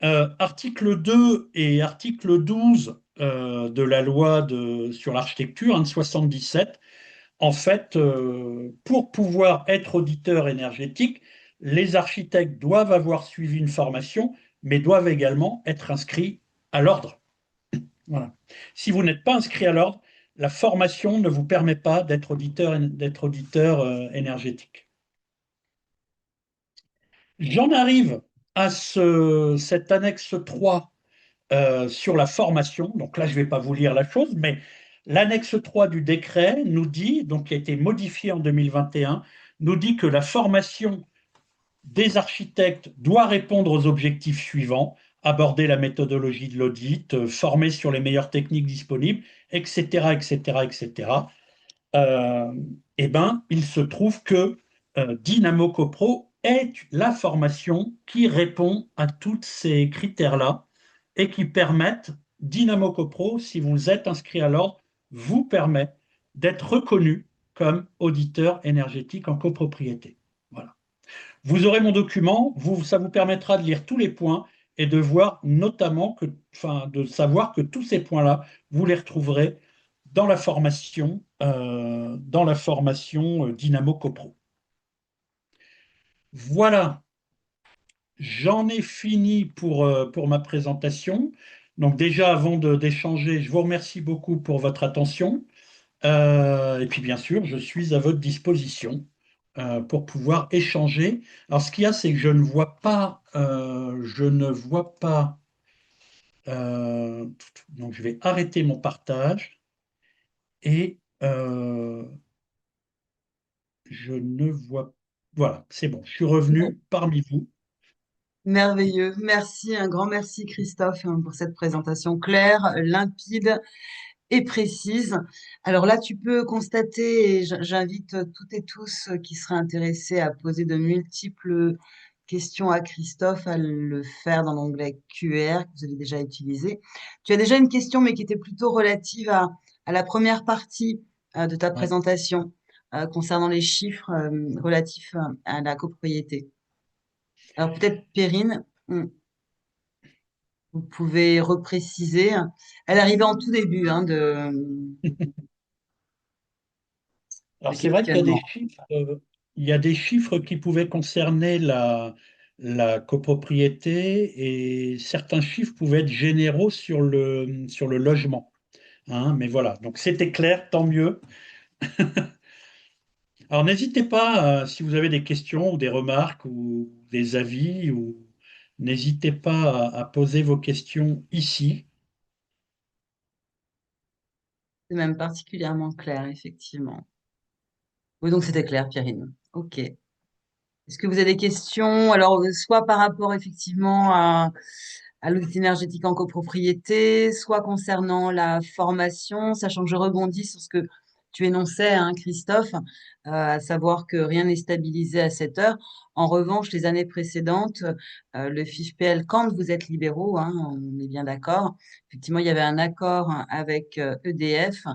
article 2 et article 12 de la loi sur l'architecture, hein, de 77, en fait, pour pouvoir être auditeur énergétique, les architectes doivent avoir suivi une formation, mais doivent également être inscrits à l'ordre. Voilà. Si vous n'êtes pas inscrit à l'ordre, la formation ne vous permet pas d'être auditeur énergétique. J'en arrive à cette annexe 3 sur la formation. Donc là, je ne vais pas vous lire la chose, mais l'annexe 3 du décret nous dit, donc qui a été modifié en 2021, nous dit que la formation des architectes doit répondre aux objectifs suivants, aborder la méthodologie de l'audit, former sur les meilleures techniques disponibles, etc., etc., etc. Eh ben, il se trouve que Dynamo CoPro est la formation qui répond à tous ces critères-là et qui permettent, Dynamo CoPro, si vous êtes inscrit à l'ordre, vous permet d'être reconnu comme auditeur énergétique en copropriété. Voilà. Vous aurez mon document, ça vous permettra de lire tous les points et de voir notamment que, enfin, de savoir que tous ces points-là, vous les retrouverez dans la formation Dynamo CoPro. Voilà, j'en ai fini pour ma présentation. Donc déjà, avant d'échanger, je vous remercie beaucoup pour votre attention. Et puis bien sûr, je suis à votre disposition pour pouvoir échanger. Alors ce qu'il y a, c'est que je ne vois pas. Donc je vais arrêter mon partage et je ne vois. Voilà, c'est bon. Je suis Bon, revenu parmi vous. merveilleux. Merci, un grand merci Christophe pour cette présentation claire, limpide et précise. Alors là, tu peux constater, et j'invite toutes et tous qui seraient intéressés à poser de multiples questions à Christophe, à le faire dans l'onglet QR que vous avez déjà utilisé. Tu as déjà une question, mais qui était plutôt relative à la première partie de ta Ouais. présentation concernant les chiffres relatifs à la copropriété. Alors peut-être Perrine, vous pouvez repréciser. Elle arrivait en tout début Alors de c'est vrai qu'il y a des questionnement. chiffres, qui pouvaient concerner la copropriété et certains chiffres pouvaient être généraux sur le logement. Hein, mais voilà, donc c'était clair, tant mieux. Alors n'hésitez pas, si vous avez des questions ou des remarques ou des avis, n'hésitez pas à poser vos questions ici. C'est même particulièrement clair, effectivement. Oui, donc c'était clair, Pierrine. OK. Est-ce que vous avez des questions? Alors, soit par rapport effectivement à l'audit énergétique en copropriété, soit concernant la formation, sachant que je rebondis sur ce que tu énonçais, hein, Christophe, à savoir que rien n'est stabilisé à cette heure. En revanche, les années précédentes, le FIFPL, quand vous êtes libéraux, hein, on est bien d'accord, effectivement, il y avait un accord avec EDF,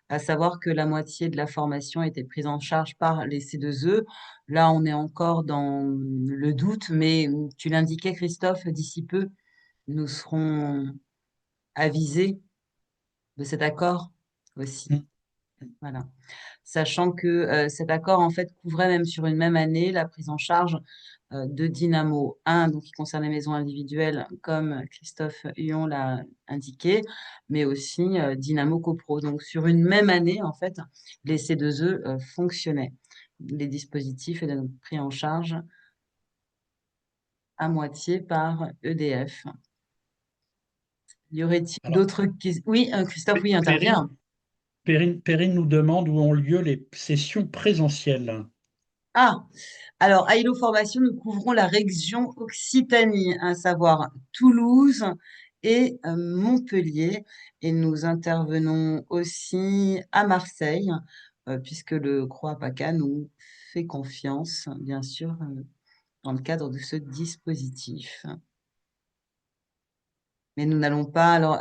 à savoir que la moitié de la formation était prise en charge par les C2E. Là, on est encore dans le doute, mais tu l'indiquais, Christophe, d'ici peu, nous serons avisés de cet accord aussi. Mm. Voilà. Sachant que cet accord, en fait, couvrait même sur une même année la prise en charge de Dynamo 1, donc qui concerne les maisons individuelles, comme Christophe Huon l'a indiqué, mais aussi Dynamo CoPro. Donc, sur une même année, en fait, les C2E fonctionnaient. Les dispositifs étaient donc pris en charge à moitié par EDF. Y aurait-il Alors, d'autres questions? Oui, Christophe, oui, Perrine, intervient. Perrine nous demande où ont lieu les sessions présentielles. Ah, alors, à ILO Formation, nous couvrons la région Occitanie, à savoir Toulouse et Montpellier. Et nous intervenons aussi à Marseille, puisque le CROA-PACA nous fait confiance, bien sûr, dans le cadre de ce dispositif. Mais nous n'allons pas, alors,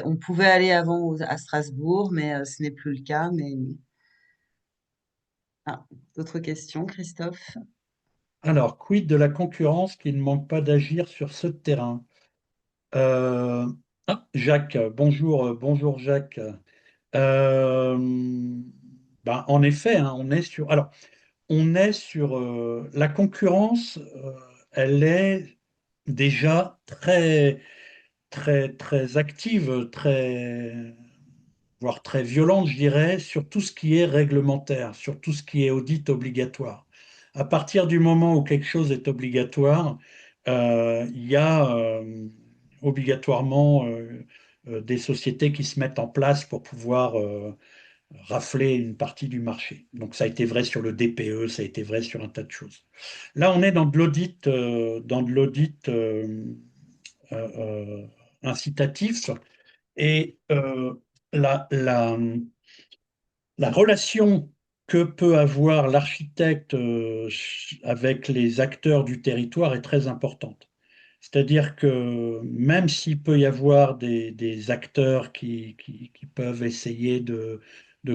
on pouvait aller avant à Strasbourg, mais ce n'est plus le cas. Mais d'autres questions, Christophe? Alors, quid de la concurrence qui ne manque pas d'agir sur ce terrain? Euh, Jacques, bonjour Jacques. Euh, en effet, hein, on est sur la concurrence, elle est déjà très, très, très active, voire très violente, je dirais, sur tout ce qui est réglementaire, sur tout ce qui est audit obligatoire. À partir du moment où quelque chose est obligatoire, il y a obligatoirement des sociétés qui se mettent en place pour pouvoir rafler une partie du marché. Donc ça a été vrai sur le DPE, ça a été vrai sur un tas de choses. Là, on est dans de l'audit euh, euh, incitatif et la relation que peut avoir l'architecte avec les acteurs du territoire est très importante. C'est-à-dire que même s'il peut y avoir des acteurs qui peuvent essayer de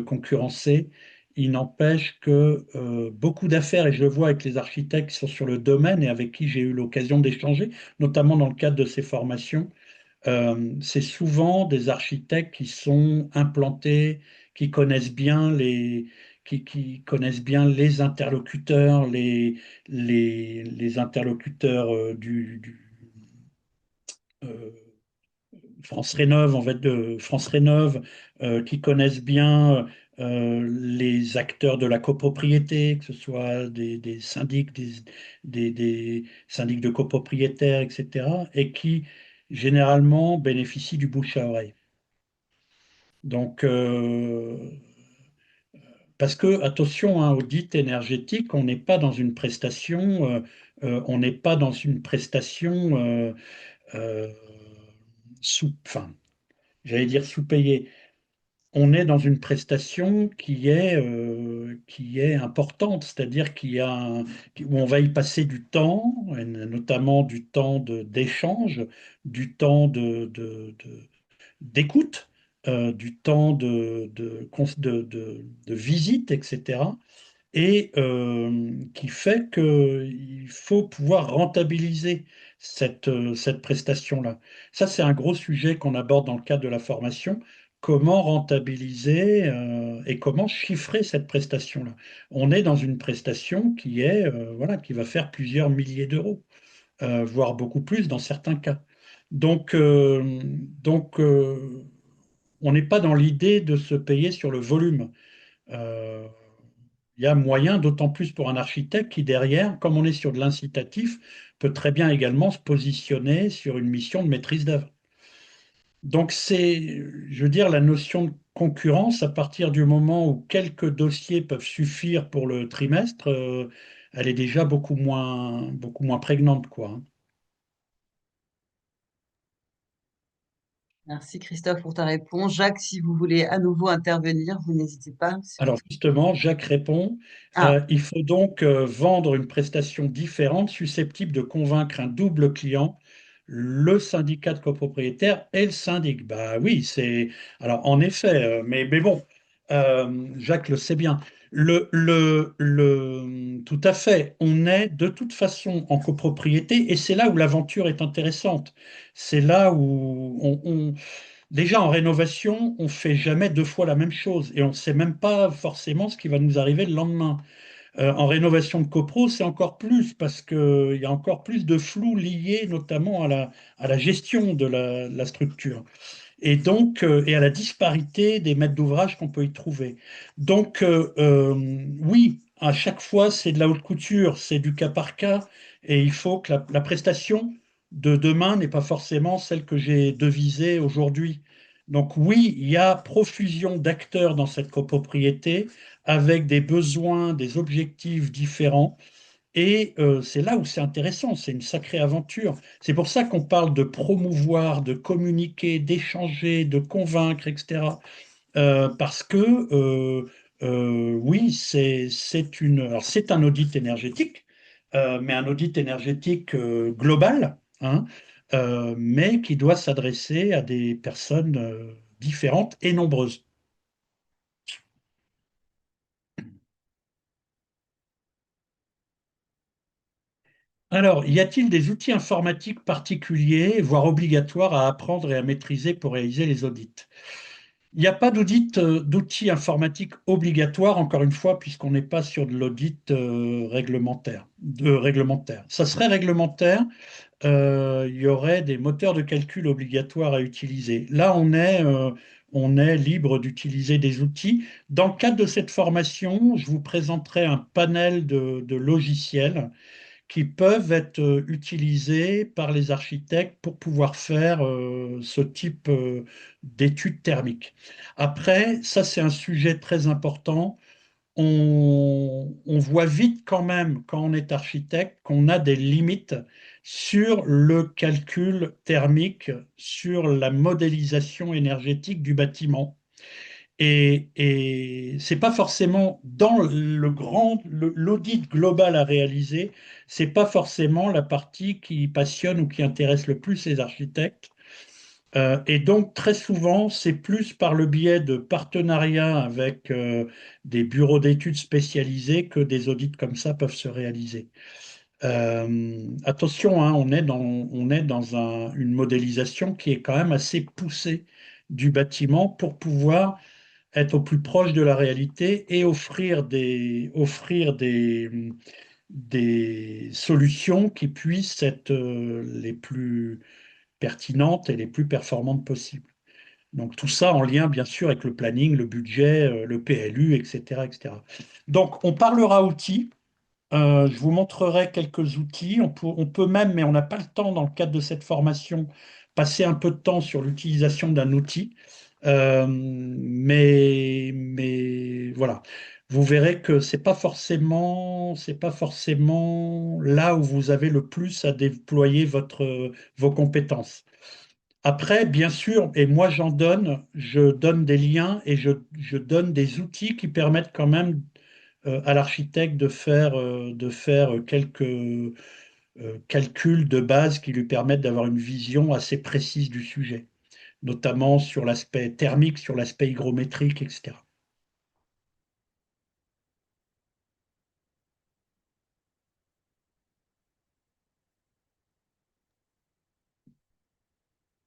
concurrencer, il n'empêche que beaucoup d'affaires, et je le vois avec les architectes qui sont sur le domaine et avec qui j'ai eu l'occasion d'échanger, notamment dans le cadre de ces formations, c'est souvent des architectes qui sont implantés, qui connaissent bien qui connaissent bien les interlocuteurs, les interlocuteurs euh, France Rénov, en fait, de France Rénov, qui connaissent bien les acteurs de la copropriété, que ce soit des syndics, des syndics de copropriétaires, etc., et qui généralement bénéficient du bouche à oreille. Donc, parce que, attention, hein, audit énergétique, on n'est pas dans une prestation, on n'est pas dans une prestation euh, enfin, j'allais dire sous-payée. On est dans une prestation qui est importante, c'est-à-dire où on va y passer du temps, et notamment du temps d'échange, du temps d'écoute, du temps de visite, etc. Et qui fait qu'il faut pouvoir rentabiliser cette prestation-là. Ça, c'est un gros sujet qu'on aborde dans le cadre de la formation. Comment rentabiliser et comment chiffrer cette prestation-là? On est dans une prestation voilà, qui va faire plusieurs milliers d'euros, voire beaucoup plus dans certains cas. Donc, euh, donc, on n'est pas dans l'idée de se payer sur le volume. Euh, il y a moyen, d'autant plus pour un architecte qui, derrière, comme on est sur de l'incitatif, peut très bien également se positionner sur une mission de maîtrise d'œuvre. Donc je veux dire, la notion de concurrence, à partir du moment où quelques dossiers peuvent suffire pour le trimestre, elle est déjà beaucoup moins prégnante, quoi, hein. Merci Christophe pour ta réponse. Jacques, si vous voulez à nouveau intervenir, vous n'hésitez pas. Alors justement, Jacques répond, Ah, il faut donc vendre une prestation différente susceptible de convaincre un double client, le syndicat de copropriétaires et le syndic. Bah oui, c'est... Alors en effet, mais bon, Jacques le sait bien. Tout à fait, on est de toute façon en copropriété et c'est là où l'aventure est intéressante. C'est là où déjà, en rénovation, on fait jamais deux fois la même chose et on ne sait même pas forcément ce qui va nous arriver le lendemain. En rénovation de copro, c'est encore plus parce qu'il y a encore plus de flou lié notamment à la gestion de la structure et donc et à la disparité des maîtres d'ouvrage qu'on peut y trouver. Donc oui, à chaque fois c'est de la haute couture, c'est du cas par cas, et il faut que la prestation de demain n'est pas forcément celle que j'ai devisée aujourd'hui. Donc oui, il y a profusion d'acteurs dans cette copropriété avec des besoins, des objectifs différents. Et c'est là où c'est intéressant, c'est une sacrée aventure. C'est pour ça qu'on parle de promouvoir, de communiquer, d'échanger, de convaincre, etc. Parce que oui, alors c'est un audit énergétique, mais un audit énergétique global, hein, mais qui doit s'adresser à des personnes différentes et nombreuses. Alors, y a-t-il des outils informatiques particuliers, voire obligatoires à apprendre et à maîtriser pour réaliser les audits? Il n'y a pas d'outils informatiques obligatoires, encore une fois, puisqu'on n'est pas sur de l'audit réglementaire. Ça serait réglementaire, il y aurait des moteurs de calcul obligatoires à utiliser. Là, on est libre d'utiliser des outils. Dans le cadre de cette formation, je vous présenterai un panel de logiciels qui peuvent être utilisés par les architectes pour pouvoir faire ce type d'études thermiques. Après, ça c'est un sujet très important. On voit vite quand même, quand on est architecte, qu'on a des limites sur le calcul thermique, sur la modélisation énergétique du bâtiment. Et c'est pas forcément dans l'audit global à réaliser, c'est pas forcément la partie qui passionne ou qui intéresse le plus les architectes. Et donc très souvent, c'est plus par le biais de partenariats avec des bureaux d'études spécialisés que des audits comme ça peuvent se réaliser. Attention, hein, on est dans une modélisation qui est quand même assez poussée du bâtiment pour pouvoir être au plus proche de la réalité et des solutions qui puissent être les plus pertinentes et les plus performantes possibles. Donc tout ça en lien bien sûr avec le planning, le budget, le PLU, etc., etc. Donc on parlera outils. Je vous montrerai quelques outils. On peut même, mais on n'a pas le temps dans le cadre de cette formation, passer un peu de temps sur l'utilisation d'un outil. Mais voilà, vous verrez que c'est pas forcément là où vous avez le plus à déployer vos compétences. Après, bien sûr, et moi je donne des liens et je donne des outils qui permettent quand même à l'architecte de faire quelques calculs de base qui lui permettent d'avoir une vision assez précise du sujet, notamment sur l'aspect thermique, sur l'aspect hygrométrique, etc.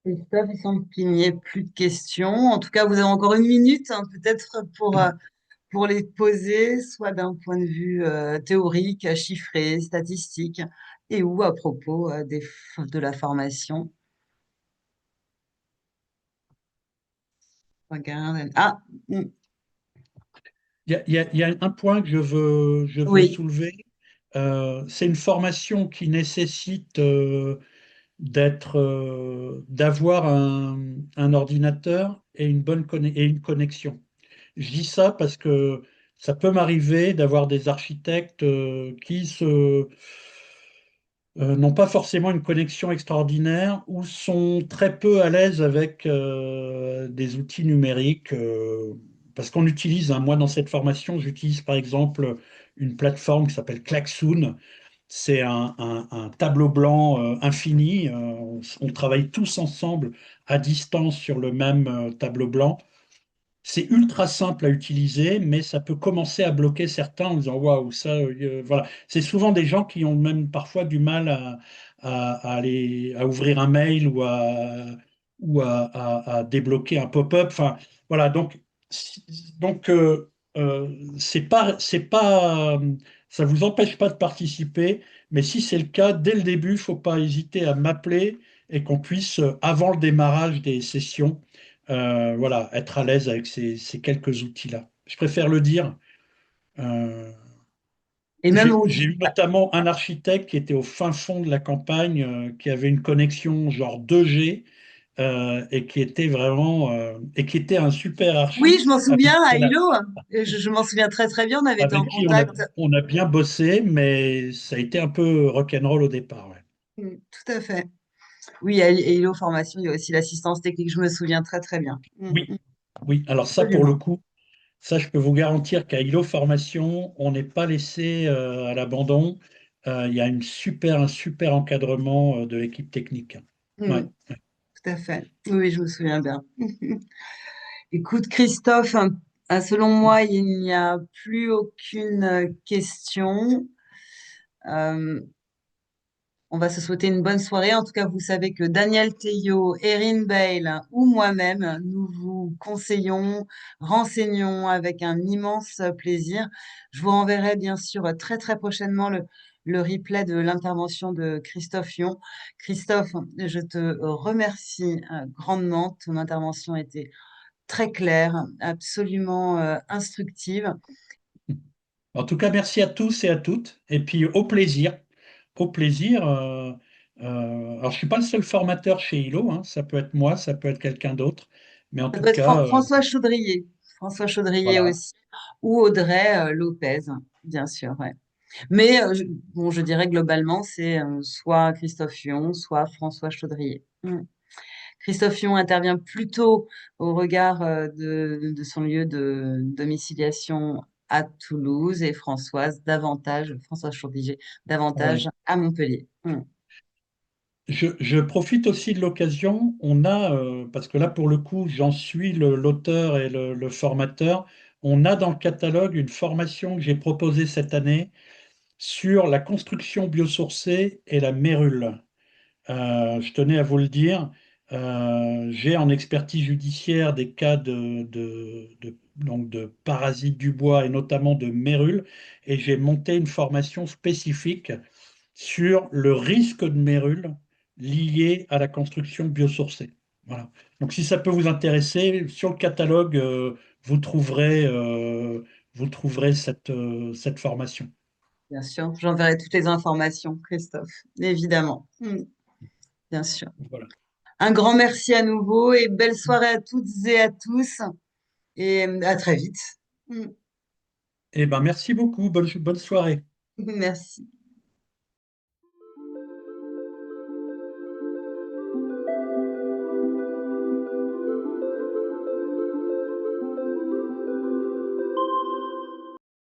Christophe, il semble qu'il n'y ait plus de questions. En tout cas, vous avez encore une minute, hein, peut-être pour les poser, soit d'un point de vue théorique, chiffré, statistique, et ou à propos de la formation. Regarde. Ah, mm, Il y a un point que je veux oui. soulever. C'est une formation qui nécessite d'avoir un ordinateur et et une connexion. Je dis ça parce que ça peut m'arriver d'avoir des architectes n'ont pas forcément une connexion extraordinaire ou sont très peu à l'aise avec des outils numériques. Parce qu'on utilise, hein, moi dans cette formation, j'utilise par exemple une plateforme qui s'appelle Klaxoon. C'est un tableau blanc infini. On travaille tous ensemble à distance sur le même tableau blanc. C'est ultra simple à utiliser, mais ça peut commencer à bloquer certains en disant waouh, ça, voilà. C'est souvent des gens qui ont même parfois du mal à ouvrir un mail ou à débloquer un pop-up. Enfin, voilà. Donc c'est pas, ça vous empêche pas de participer, mais si c'est le cas, dès le début, il faut pas hésiter à m'appeler et qu'on puisse, avant le démarrage des sessions, voilà, être à l'aise avec ces quelques outils-là. Je préfère le dire. Euh, Et même au j'ai eu notamment un architecte qui était au fin fond de la campagne, qui avait une connexion genre 2G, et qui était vraiment et qui était un super oui, archi je m'en avec souviens, à Hilo, je m'en souviens très très bien, on avait été en qui contact. on a bien bossé, mais ça a été un peu rock'n'roll au départ. Ouais. Mm, tout à fait. Oui, à Hilo Formation, il y a aussi l'assistance technique, je me souviens très très bien. Mm, Oui, mm, oui. Alors ça, pour le absolument. coup, ça, je peux vous garantir qu'à ILO Formation, on n'est pas laissé à l'abandon. Il y a un super encadrement de l'équipe technique. Ouais. Mm, tout à fait. Oui, oui, je me souviens bien. Écoute, Christophe, selon moi, il n'y a plus aucune question. Euh, on va se souhaiter une bonne soirée. En tout cas, vous savez que Daniel Teillot, Erin Bale ou moi-même, nous vous conseillons, renseignons avec un immense plaisir. Je vous renverrai bien sûr très très prochainement le replay de l'intervention de Christophe Yon. Christophe, je te remercie grandement. Ton intervention était très claire, absolument instructive. En tout cas, merci à tous et à toutes. Et puis au plaisir. Au plaisir. Alors, je ne suis pas le seul formateur chez ILO, hein. Ça peut être moi, ça peut être quelqu'un d'autre. Mais en Ça tout peut être cas, François Chaudrier. François Chaudrier voilà. aussi. Ou Audrey Lopez, bien sûr. Ouais. Mais bon, je dirais globalement, c'est soit Christophe Yon, soit François Chaudrier. Mm. Christophe Yon intervient plutôt au regard de son lieu de domiciliation à Toulouse et François Chaudrier, davantage Ouais. à Montpellier. Mm. Je profite aussi de l'occasion. Parce que là, pour le coup, j'en suis l'auteur et le formateur. On a dans le catalogue une formation que j'ai proposée cette année sur la construction biosourcée et la mérule. Je tenais à vous le dire. J'ai en expertise judiciaire des cas donc de parasites du bois et notamment de mérules, et j'ai monté une formation spécifique sur le risque de mérules lié à la construction biosourcée. Voilà. Donc si ça peut vous intéresser, sur le catalogue, vous trouverez cette formation. Bien sûr, j'enverrai toutes les informations, Christophe, évidemment. Bien sûr. Voilà. Un grand merci à nouveau et belle soirée à toutes et à tous et à très vite. Mm. Eh ben, merci beaucoup. Bonne soirée. Merci.